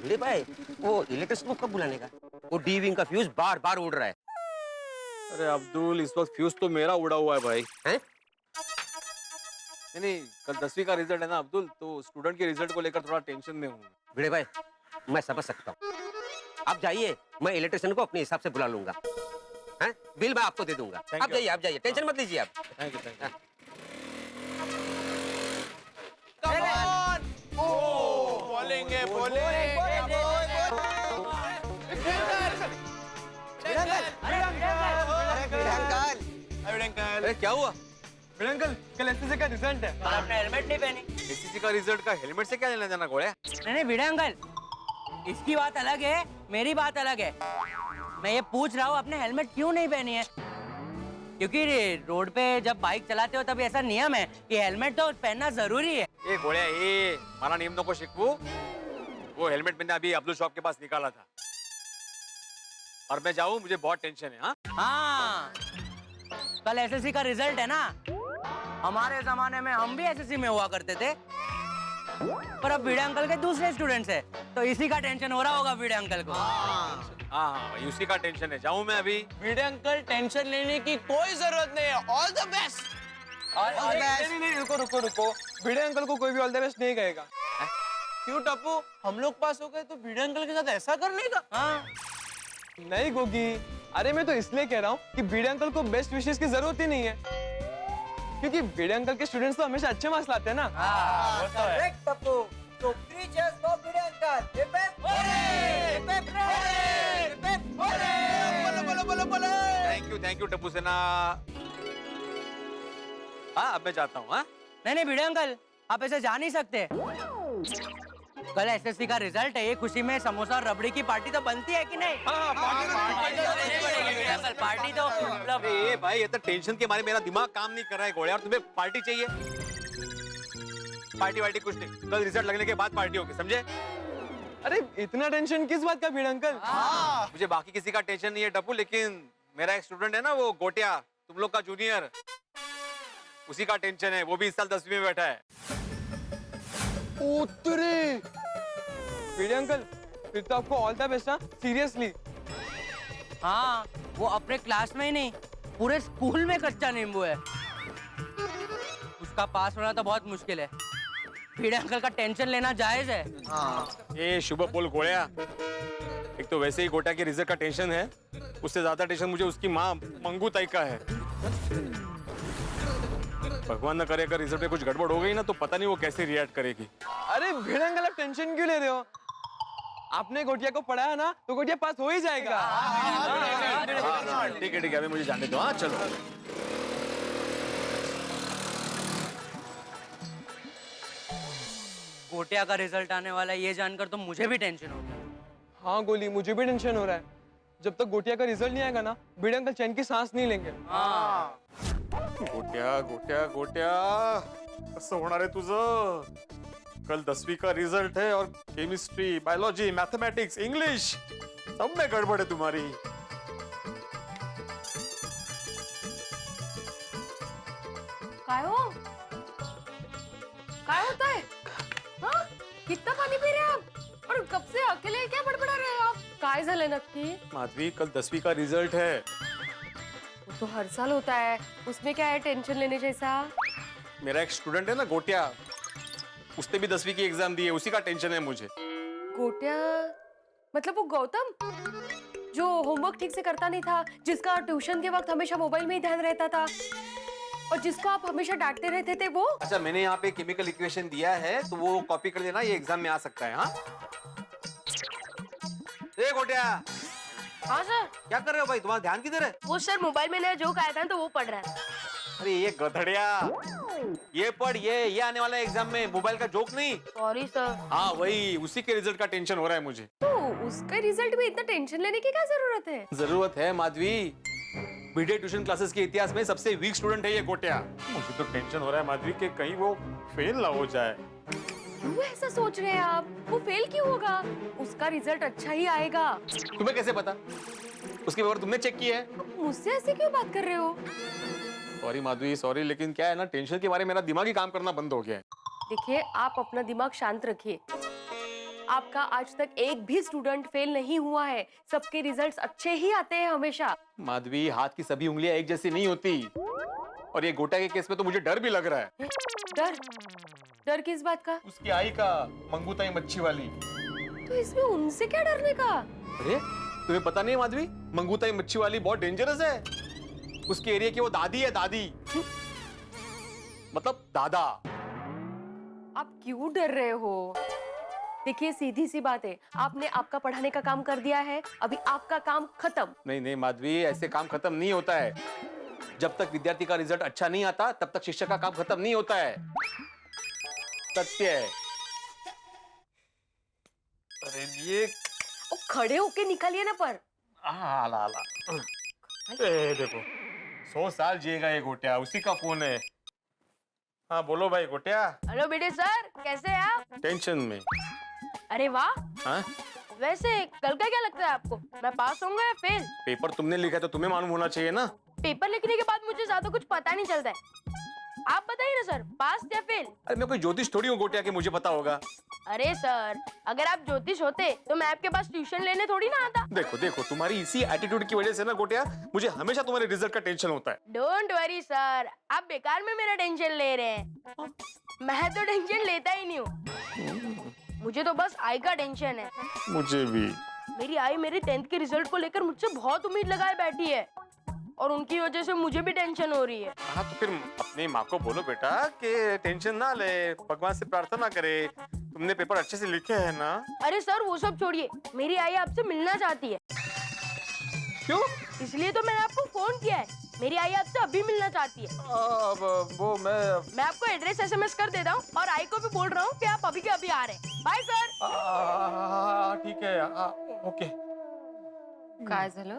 N: भिड़े भाई, वो इलेक्ट्रिसिटी को कब बुलाने का? वो डी विंग का फ्यूज बार बार उड़ रहा है।
I: अरे अब्दुल, इस वक्त फ्यूज तो मेरा उड़ा हुआ है भाई।
N: हैं?
I: नहीं, कल 10वीं का रिजल्ट है ना अब्दुल, तो स्टूडेंट के रिजल्ट को लेकर थोड़ा टेंशन में हूँ।
N: भिड़े भाई, मैं समझ सकता हूँ। आप जाइए, मैं इलेक्ट्रिशियन को अपने हिसाब से बुला लूंगा। हैं? बिल मैं आपको दे दूंगा। आप जाइए, टेंशन मत लीजिए आप।
I: Thank you. बोलेंगे अरे क्या हुआ? अंकल, कल एसएससी का रिजल्ट है।
F: आपने हेलमेट नहीं पहनी।
I: एसएससी का रिजल्ट का हेलमेट से क्या लेना देना घोड़े?
F: नहीं भिड़े अंकल, इसकी बात अलग है, मेरी बात अलग है। मैं ये पूछ रहा हूँ आपने हेलमेट क्यों नहीं पहनी है? क्योंकि रोड पे जब बाइक चलाते हो तब ऐसा नियम है कि हेलमेट तो पहनना जरूरी है।
I: ए घोड़े, ये मारा नियम को शिकवू। वो हेलमेट मैंने अभी अब्दुल शॉप के पास निकाला था और मैं जाऊँ, मुझे बहुत टेंशन है।
F: हाँ, कल एसएससी का रिजल्ट है ना। हमारे जमाने में हम भी एसएससी में हुआ करते थे, पर अब भिड़े अंकल के दूसरे स्टूडेंट्स है, तो इसी का टेंशन हो रहा होगा भिड़े अंकल को।
I: हाँ, भाई उसी का टेंशन है। जाऊँ मैं अभी?
E: भिड़े अंकल, टेंशन लेने की कोई जरूरत नहीं है। All the best.
I: नहीं, रुको। भिड़े अंकल को कोई भी ऑल द बेस्ट नहीं कहेगा।
E: क्यों टप्पू, हम लोग पास हो गए तो भिड़े अंकल के साथ ऐसा कर लेगा?
F: हाँ।
I: नहीं गोगी, अरे मैं तो इसलिए कह रहा हूँ कि भिड़े अंकल को बेस्ट विशेष की जरूरत ही नहीं है, क्योंकि भिड़े अंकल के स्टूडेंट्स तो हमेशा अच्छे मार्क्स लाते हैं ना।
F: हाँ, वो तो है।
N: टप्पू, तो 3 cheers for Bhide uncle.
I: Thank you Tappu सेना। हाँ, अब मैं जाता हूँ। हाँ,
F: नहीं भिड़े अंकल, आप ऐसे जा नहीं सकते।
O: कल एसएससी का रिजल्ट है, ये खुशी में समोसा और रबड़ी की पार्टी तो बनती है कि नहीं? पार्टी तो मतलब
P: ए भाई, ये तो टेंशन के मारे मेरा दिमाग काम नहीं कर रहा है गोड़े, और तुम्हें पार्टी चाहिए? पार्टी वार्टी कुछ नहीं, कल रिजल्ट लगने के बाद पार्टी होगी, समझे?
I: अरे इतना टेंशन किस बात का भीड़ अंकल?
P: मुझे बाकी किसी का टेंशन नहीं है टप्पू, लेकिन मेरा एक स्टूडेंट है ना, वो गोटिया, तुम लोग का जूनियर, उसी का टेंशन है। वो भी इस साल 10वीं में बैठा है।
I: उतरे भीड़ अंकल, फिर तो आपको ऑल द बेस्ट। सीरियसली।
O: हाँ, वो अपने क्लास में ही नहीं, पूरे स्कूल में कच्चा नींबू है। उसका पास होना तो बहुत मुश्किल है। भीड़ अंकल का टेंशन लेना जायज है।
P: ये शुभ बोल गोड़िया, एक तो वैसे ही गोटा के रिजल्ट का टेंशन है, उससे ज्यादा टेंशन मुझे उसकी माँ मंगू ताई का है। भगवान न करे अगर रिजल्ट में कुछ गड़बड़ हो गई ना, तो पता नहीं वो कैसे रिएक्ट करेगी।
I: अरे भीड़ अंकल, आप टेंशन क्यों ले रहे हो? आपने गोटिया को पढ़ाया ना, तो गोटिया पास हो ही जाएगा।
P: ठीक है, अभी मुझे जाने दो। हाँ चलो।
O: गोटिया का रिजल्ट आने वाला है, ये जानकर तो मुझे भी टेंशन हो गया।
I: हाँ गोली, मुझे भी टेंशन हो रहा है। जब तक गोटिया का रिजल्ट नहीं आएगा ना, भीड़ अंकल चैन की सांस नहीं लेंगे।
P: गोट्या गोट्या गोट्या, कसं होणार आहे तुझं? कल 10वीं का रिजल्ट है और केमिस्ट्री, बायोलॉजी, मैथमेटिक्स, इंग्लिश सब में गड़बड़ है तुम्हारी।
M: काय हो? काय होता है? हाँ? कितना पानी पी रहे हैं आप? और कब से अकेले क्या बड़बड़ा रहे हैं आप? काय झालं नक्की?
P: माधवी, कल 10वीं का रिजल्ट है।
M: वो तो हर साल होता है, उसमें क्या है टेंशन लेने जैसा?
P: मेरा एक स्टूडेंट है ना गोट्या, उसने भी 10वीं की एग्जाम दी है, उसी का टेंशन है मुझे।
M: गोटिया मतलब वो गौतम जो होमवर्क ठीक से करता नहीं था, जिसका ट्यूशन के वक्त हमेशा मोबाइल में ही ध्यान रहता था, और जिसको आप हमेशा डांटते रहते थे वो?
P: अच्छा, मैंने यहाँ पे केमिकल इक्वेशन दिया है, तो वो कॉपी कर लेना, ये एग्जाम में आ सकता है। हाँ ए गोट्या।
Q: हाँ सर।
P: क्या कर रहे हो भाई, तुम्हारा ध्यान किधर है?
Q: वो सर मोबाइल में नया जोक आया था तो वो पढ़ रहा है।
P: अरे ये गधड़िया, ये पढ़, ये आने वाला है एग्जाम में, मोबाइल का जोक नहीं।
Q: Sorry sir.
P: हाँ वही, उसी के रिजल्ट का टेंशन हो रहा है मुझे।
M: तो उसका रिजल्ट में इतना टेंशन लेने की क्या जरूरत है?
P: जरूरत है माधवी, बीडे ट्यूशन क्लासेस के इतिहास में सबसे वीक स्टूडेंट है ये गोट्या। मुझे तो टेंशन हो रहा है माधवी कि कहीं वो फेल ना हो जाए।
M: क्यों ऐसा सोच रहे हैं आप? वो फेल क्यों होगा? उसका रिजल्ट अच्छा ही आएगा।
P: तुम्हें कैसे पता? उसके पेपर तुमने चेक किया है?
M: मुझसे ऐसे क्यों बात कर रहे हो?
P: सॉरी माधवी, सॉरी, लेकिन क्या है ना, टेंशन के बारे में मेरा दिमाग ही काम करना बंद हो गया है।
M: देखिए, आप अपना दिमाग शांत रखिए। आपका आज तक एक भी स्टूडेंट फेल नहीं हुआ है, सबके रिजल्ट्स अच्छे ही आते हैं हमेशा।
P: माधवी, हाथ की सभी उंगलियां एक जैसी नहीं होती, और ये गोटा के केस में तो मुझे डर भी लग रहा है।
M: डर? डर किस बात का?
P: उसकी आई का, मंगूताई मच्छी वाली।
M: तो इसमें उनसे क्या डरने का?
P: अरे तुम्हें पता नहीं है माधवी, मंगूताई मच्छी वाली बहुत डेंजरस है। उसके एरिया की वो दादी है, दादी मतलब दादा।
M: आप क्यों डर रहे हो? देखिए, सीधी सी बात है, आपने आपका पढ़ाने का काम कर दिया है, अभी आपका काम खत्म।
P: नहीं नहीं माधवी, ऐसे काम खत्म नहीं होता है। जब तक विद्यार्थी का रिजल्ट अच्छा नहीं आता, तब तक शिक्षक का काम खत्म नहीं होता है। सत्य है। अरे ये
M: खड़े होके निकालिए ना पर।
P: आला देखो, 100 साल जिएगा ये गोटिया, उसी का फोन है। हाँ बोलो भाई गोटिया।
Q: हेलो बेटे सर, कैसे हैं आप?
P: टेंशन में।
Q: अरे वाह।
P: हाँ?
Q: वैसे कल का क्या लगता है आपको, मैं पास होऊंगा या फेल?
P: पेपर तुमने लिखा तो तुम्हें मालूम होना चाहिए ना।
Q: पेपर लिखने के बाद मुझे ज्यादा कुछ पता नहीं चलता है। आप बताइए ना सर, पास या फेल?
P: अरे मैं कोई ज्योतिष थोड़ी हूँ गोटिया कि मुझे पता होगा।
Q: अरे सर, अगर आप ज्योतिष होते तो मैं आपके पास ट्यूशन लेने थोड़ी ना आता।
P: देखो देखो, तुम्हारी इसी एटीट्यूड की वजह से ना गोटिया, मुझे हमेशा तुम्हारे रिजल्ट का टेंशन होता है।
Q: डोंट वरी सर, आप बेकार में मेरा टेंशन ले रहे हैं। मैं तो टेंशन लेता ही नहीं हूँ, मुझे तो बस आई का टेंशन है।
P: मुझे भी।
Q: मेरी आई मेरे 10th के रिजल्ट को लेकर मुझसे बहुत उम्मीद लगाए बैठी है, और उनकी वजह से मुझे भी टेंशन हो रही है।
P: हाँ तो फिर अपनी माँ को बोलो बेटा कि टेंशन ना ले, भगवान से प्रार्थना करे। तुमने पेपर अच्छे से लिखे हैं ना?
Q: अरे सर वो सब छोड़िए, मेरी आई आपसे मिलना चाहती है।
I: क्यों?
Q: इसलिए तो मैंने आपको फोन किया है। मेरी आई आपसे अभी मिलना चाहती है।
I: वो मैं
Q: आपको एड्रेस एसएमएस कर देता हूँ और आई को भी बोल रहा हूँ कि आप अभी के अभी आ रहे हैं। Bye sir.
P: ठीक है ओके।
M: काय झालं?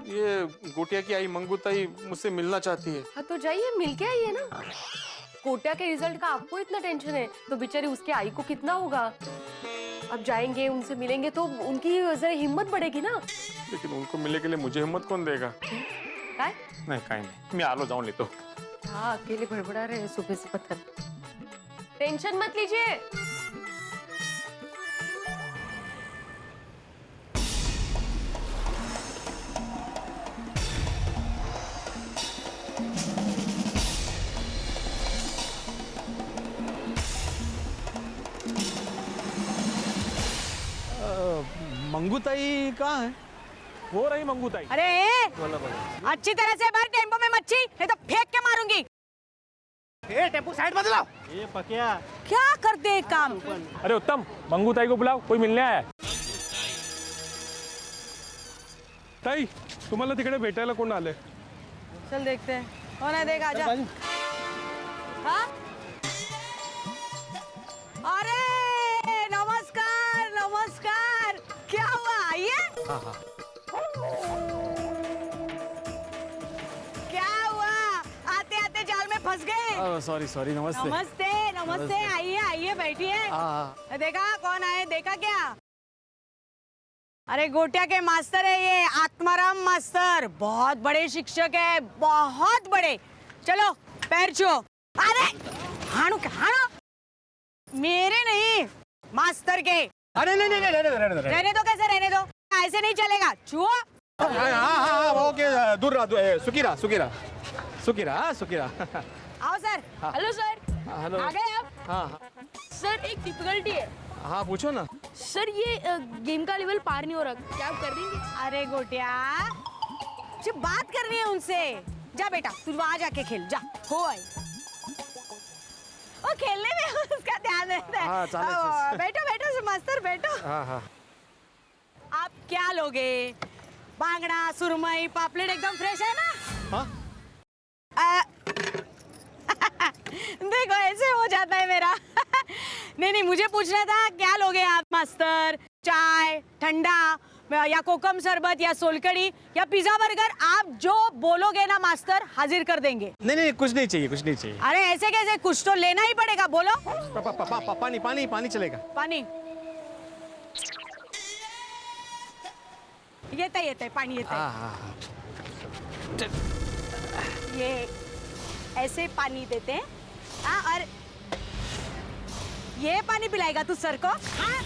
P: ये गोटिया की आई मंगूताई मुझसे मिलना चाहती है।
M: हाँ तो जाइए, मिल के आइए ना। कोटा के रिजल्ट का आपको इतना टेंशन है तो बेचारी उसके आई को कितना होगा। अब जाएंगे, उनसे मिलेंगे तो उनकी जरा हिम्मत बढ़ेगी ना।
P: लेकिन उनको मिलने के लिए मुझे हिम्मत कौन देगा?
M: काय?
P: नहीं काय नहीं, मैं आलो जाऊं लेतो।
M: हाँ, अकेले बड़बड़ा रहे हैं सुबह से पत्थर। टेंशन मत लीजिए।
I: मंगूताई कहाँ है?
P: वो रही मंगूताई।
R: अरे अच्छी तरह से भर टेम्पो में मच्छी, नहीं तो फेंक के मारूंगी।
C: टेम्पो साइड बदलाओ।
I: ये पकिया
R: क्या कर दे काम।
P: अरे उत्तम, मंगूताई को बुलाओ, कोई मिलने आया है।
I: ताई, तुम्हाला तिकडे भेटायला कोण आले?
R: चल देखते हैं कौन है, देख आजा। हाँ? अरे नमस्कार नमस्कार, क्या हुआ? आइए। क्या हुआ? आते आते जाल में फंस गए।
I: सॉरी नमस्ते।
R: नमस्ते नमस्ते, आइए आइए बैठिए। देखा कौन आए, देखा क्या? अरे गोटिया के मास्टर है ये, आत्माराम मास्टर। बहुत बड़े शिक्षक है, बहुत बड़े। चलो पैर छो। अरे हाणू मेरे नहीं, मास्टर के।
I: अरे नहीं
R: रहने दो, कैसे रहने दो, ऐसे नहीं चलेगा। छुओ।
I: हाँ ओके, दूर रहा। सुकीरा।
R: आओ सर।
Q: Hello sir.
I: हेलो।
Q: आ गए आप?
I: हाँ
Q: सर एक डिफिकल्टी है।
I: हाँ पूछो ना।
Q: सर ये गेम का लेवल पार नहीं हो रहा, क्या आप कर देंगे?
R: अरे गोटिया, मुझे बात करनी है उनसे। जा बेटा, तू वहां जाके खेल, जा।
Q: हो आई।
R: और खेलने में उसका ध्यान रहता है।
I: हाँ, चालेल।
R: बैठो मास्टर बैठो।
I: हाँ।
R: आप क्या लोगे? बांगड़ा, सुरमई, पापलेट एकदम फ्रेश है ना?
I: हाँ?
R: देखो ऐसे हो जाता है मेरा। नहीं मुझे पूछना था क्या लोगे आप मास्टर? चाय, ठंडा या कोकम शरबत या सोलकड़ी या पिज्जा बर्गर, आप जो बोलोगे ना मास्टर हाजिर कर देंगे।
I: नहीं कुछ नहीं चाहिए।
R: अरे ऐसे कैसे, कुछ तो लेना ही पड़ेगा, बोलो।
I: पानी चलेगा।
R: पानी येते पानी येते। ये ऐसे पानी देते हैं। हाँ, और ये पानी पिलाएगा तू सर को? हाँ?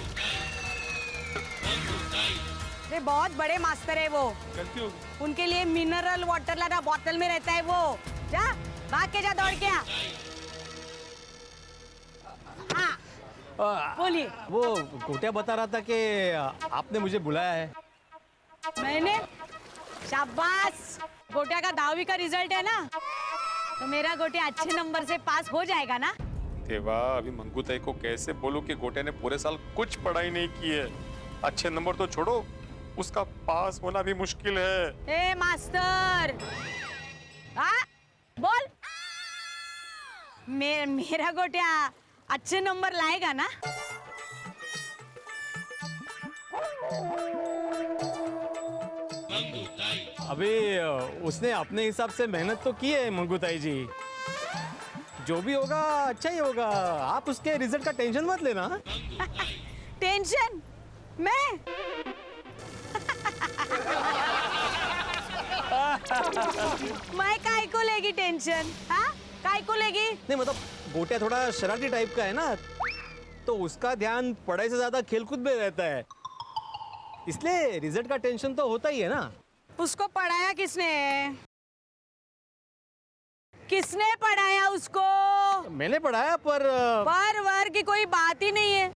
R: ये बहुत बड़े मास्टर है वो, उनके लिए मिनरल वाटर लाना बोतल में रहता है वो। जा भाग के जा, दौड़ के आ। हाँ बोलिए।
I: वो गोटिया बता रहा था कि आपने मुझे बुलाया है।
R: मैंने? शाबाश। गोटिया का 10वीं का रिजल्ट है ना, तो मेरा गोटिया अच्छे नंबर से पास हो जाएगा ना।
P: देवा, अभी मंगूताई को कैसे बोलूं कि गोटिया ने पूरे साल कुछ पढ़ाई नहीं की है। अच्छे नंबर तो छोड़ो, उसका पास होना भी मुश्किल है।
R: ए मास्टर, हाँ बोल। मेरा गोटिया अच्छे नंबर लाएगा ना?
I: अभी उसने अपने हिसाब से मेहनत तो की है मंगूताई जी। जो भी होगा अच्छा ही होगा। आप उसके रिजल्ट का टेंशन मत लेना।
R: टेंशन? मैं? मैं काय को लेगी टेंशन? हाँ, काय को लेगी?
I: नहीं मतलब गोटिया थोड़ा शरारती टाइप का है ना, तो उसका ध्यान पढ़ाई से ज्यादा खेलकूद में रहता है, इसलिए रिजल्ट का टेंशन तो होता ही है ना।
R: उसको पढ़ाया किसने? किसने पढ़ाया उसको?
I: मैंने पढ़ाया, पर
R: वर की कोई बात ही नहीं है।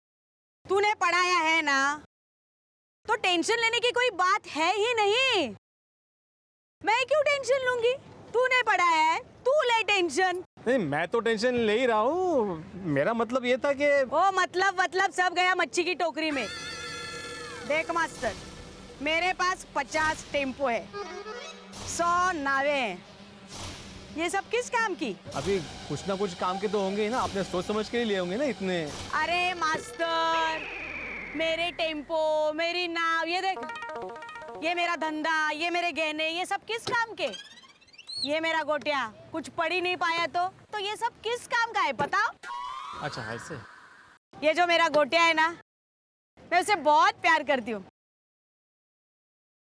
R: तूने पढ़ाया है ना, तो टेंशन लेने की कोई बात है ही नहीं। मैं क्यों टेंशन लूंगी? तूने पढ़ाया है, तू ले टेंशन।
I: नहीं, मैं तो टेंशन ले ही रहा हूँ। मेरा मतलब ये था कि
R: वो मतलब सब गया मच्छी की टोकरी में। देख मास्टर, मेरे पास 50 टेम्पो है, 100 नावें हैं। ये सब किस काम की?
I: अभी कुछ ना कुछ काम के तो होंगे ही ना, आपने सोच समझ के ही लिए होंगे ना इतने।
R: अरे मास्टर, मेरे टेम्पो, मेरी नाव, ये देख, ये मेरा धंधा, ये मेरे गहने, ये सब किस काम के? ये मेरा गोटिया कुछ पढ़ ही नहीं पाया तो ये सब किस काम का है बताओ?
I: अच्छा ऐसे।
R: ये जो मेरा गोटिया है ना, मैं उसे बहुत प्यार करती हूँ,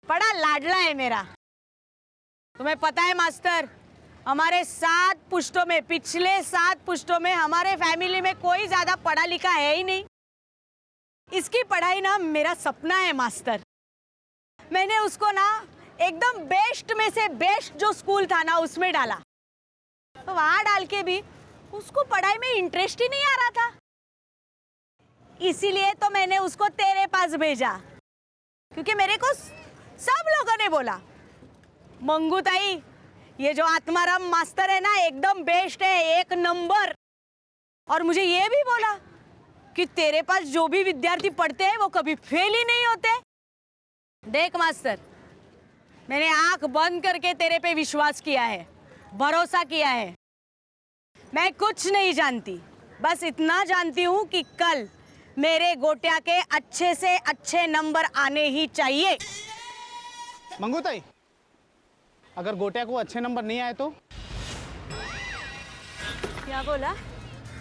R: बड़ा लाडला है मेरा। तुम्हें पता है मास्टर, हमारे 7 पुश्तों में, पिछले 7 पुश्तों में हमारे फैमिली में कोई ज्यादा पढ़ा लिखा है ही नहीं। इसकी पढ़ाई ना मेरा सपना है मास्टर। मैंने उसको ना एकदम बेस्ट में से बेस्ट जो स्कूल था ना उसमें डाला, तो वहां डाल के भी उसको पढ़ाई में इंटरेस्ट ही नहीं आ रहा था। इसीलिए तो मैंने उसको तेरे पास भेजा, क्योंकि मेरे को सब लोगों ने बोला, मंगू ताई, ये जो आत्माराम मास्टर है ना एकदम बेस्ट है, 1 नंबर। और मुझे ये भी बोला कि तेरे पास जो भी विद्यार्थी पढ़ते हैं वो कभी फेल ही नहीं होते। देख मास्टर, मैंने आंख बंद करके तेरे पे विश्वास किया है, भरोसा किया है। मैं कुछ नहीं जानती, बस इतना जानती हूँ कि कल मेरे गोटिया के अच्छे से अच्छे नंबर आने ही चाहिए।
D: मंगू ताई, अगर गोटिया को अच्छे नंबर नहीं आए तो?
R: क्या बोला?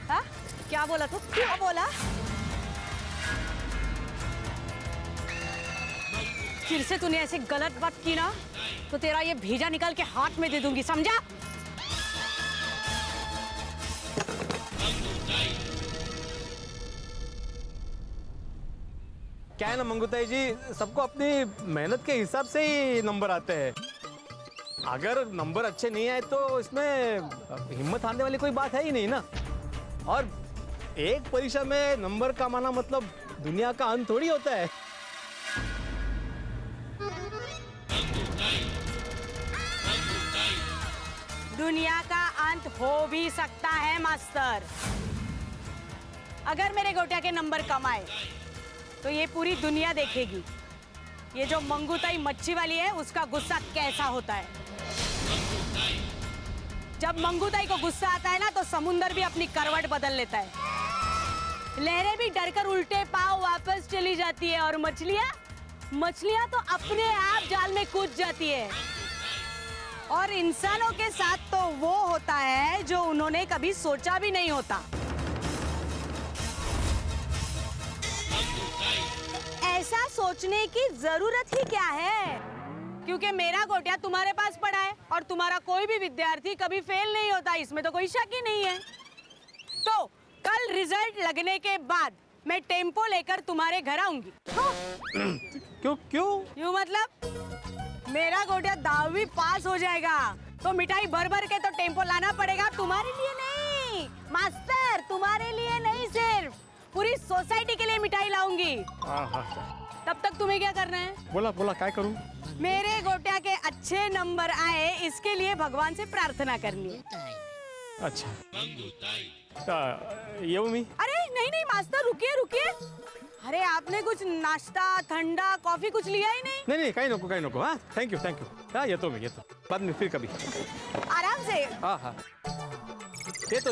R: हाँ? क्या बोला तू? क्या बोला? फिर से तूने ऐसे गलत बात की ना तो तेरा ये भेजा निकाल के हाथ में दे दूंगी, समझा?
I: क्या है ना मंगूताई जी, सबको अपनी मेहनत के हिसाब से ही नंबर आते हैं। अगर नंबर अच्छे नहीं आए तो इसमें हिम्मत हारने वाली कोई बात है ही नहीं ना। और एक परीक्षा में नंबर कमाना मतलब दुनिया का अंत थोड़ी होता है।
R: दुनिया का अंत हो भी सकता है मास्टर। अगर मेरे गोटिया के नंबर कम आए तो ये पूरी दुनिया देखेगी ये जो मंगूताई मच्छी वाली है उसका गुस्सा कैसा होता है। जब मंगूताई को गुस्सा आता है ना तो समुंदर भी अपनी करवट बदल लेता है, लहरें भी डरकर उल्टे पांव वापस चली जाती है और मछलियां तो अपने आप जाल में कूद जाती है। और इंसानों के साथ तो वो होता है जो उन्होंने कभी सोचा भी नहीं होता। ऐसा सोचने की जरूरत ही क्या है, क्योंकि मेरा गोटिया तुम्हारे पास पड़ा है और तुम्हारा कोई भी विद्यार्थी कभी फेल नहीं होता, इसमें तो कोई शक ही नहीं है। तो कल रिजल्ट लगने के बाद मैं टेम्पो लेकर तुम्हारे घर आऊंगी। क्यों मतलब मेरा गोटिया 10वीं पास हो जाएगा तो मिठाई भर भर के तो टेम्पो लाना पड़ेगा, तुम्हारे लिए नहीं मास्टर, तुम्हारे लिए नहीं, सिर्फ पूरी सोसाइटी के लिए मिठाई लाऊंगी। तब तक तुम्हें क्या करना है?
I: बोला क्या करूं?
R: मेरे गोटिया के अच्छे नंबर आए इसके लिए भगवान से प्रार्थना करनी है।
I: अच्छा ये मी?
R: अरे नहीं मास्टर, रुकिए। अरे आपने कुछ नाश्ता, ठंडा, कॉफी कुछ लिया ही नहीं?
I: नहीं काही नको। हाँ थैंक यू। हाँ येतो बाद में फिर कभी।
R: आराम से।
I: हाँ येतो।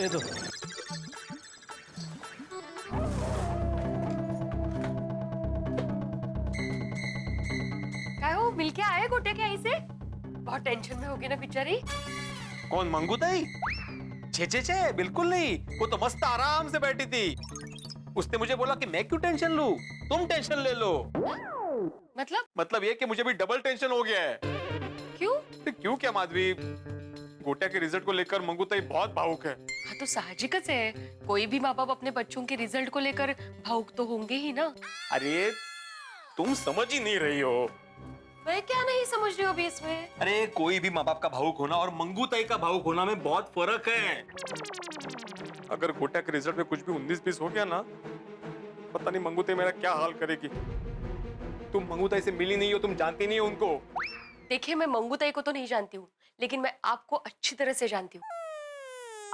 M: क्या हो, मिलके आए गोटिया के आई से? बहुत टेंशन में होगी ना बेचारी।
P: कौन मंगूताई? छे बिल्कुल नहीं, वो तो मस्त आराम से बैठी थी। उसने मुझे बोला कि मैं क्यों टेंशन लूं, तुम टेंशन ले लो। मतलब ये कि मुझे भी डबल टेंशन हो गया है। क्यों क्या माधवी, गोटिया के रिजल्ट को लेकर मंगूताई बहुत भावुक है।
M: हाँ तो साहजिक है, कोई भी माँ बाप अपने बच्चों के रिजल्ट को लेकर भावुक तो होंगे ही ना।
P: अरे तुम समझ ही नहीं रही हो।
M: मैं क्या नहीं समझ रही हूँ अभी इसमें?
P: अरे कोई भी माँ बाप का भावुक होना और मंगूताई का भावुक होना में बहुत फर्क है। अगर गोटिया के रिजल्ट में कुछ भी 19-20 हो गया ना, पता नहीं मंगूताई मेरा क्या हाल करेगी। तुम मंगूताई से मिली नहीं हो, तुम जानती नहीं हो उनको।
M: देखिए मैं मंगूताई को तो नहीं जानती हूँ, लेकिन मैं आपको अच्छी तरह से जानती हूँ।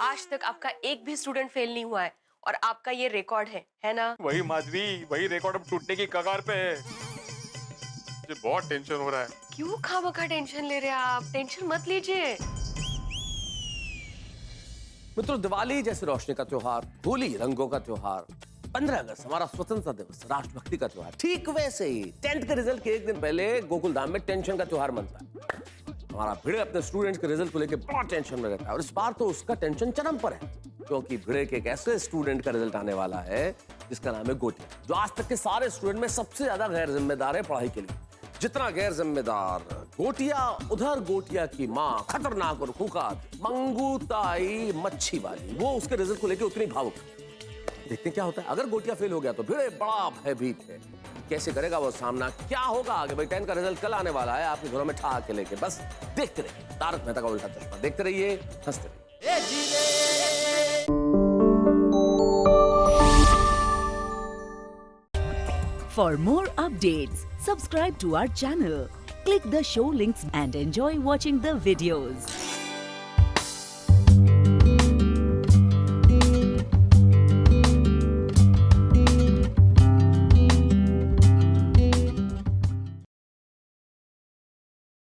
M: आज तक आपका एक भी स्टूडेंट फेल नहीं हुआ है और आपका ये रिकॉर्ड है ना?
P: वही माधवी, वही रिकॉर्ड अब टूटने की कगार पे है। मुझे बहुत टेंशन हो रहा है।
M: क्यों खामखा टेंशन ले रहे हैं आप? टेंशन मत लीजिए।
J: मित्रों, दिवाली जैसे रोशनी का त्योहार, होली रंगों का त्योहार, 15 अगस्त हमारा स्वतंत्रता दिवस, राष्ट्रभक्ति का त्योहार, ठीक वैसे ही 10th के रिजल्ट के एक दिन पहले गोकुल धाम में टेंशन का त्योहार मनता है। हमारा भिड़े अपने स्टूडेंट्स के रिजल्ट को लेकर बहुत टेंशन में रहता है और इस बार तो उसका टेंशन चरम पर है, क्योंकि भिड़े के एक ऐसे स्टूडेंट का रिजल्ट आने वाला है जिसका नाम है गोटिया, जो आज तक के सारे स्टूडेंट में सबसे ज्यादा गैर जिम्मेदार है पढ़ाई के लिए। जितना गैर जिम्मेदार गोटिया, उधर गोटिया की माँ खतरनाक और खूंखार मंगूताई मच्छी वाली, वो उसके रिजल्ट को लेकर उतनी भावुक। देखते हैं क्या होता है। अगर गोटिया फेल हो गया तो भिड़े बड़ा भयभीत है। कैसे करेगा वो सामना, क्या होगा आगे? भाई 10 का रिजल्ट कल आने वाला है, आपके घरों में ठा के लेके। बस देखते रहिए तारक मेहता का उल्टा चश्मा, देखते रहिए, हंसते रहिए।
S: For more updates, subscribe to our channel, click the show links and enjoy watching the videos.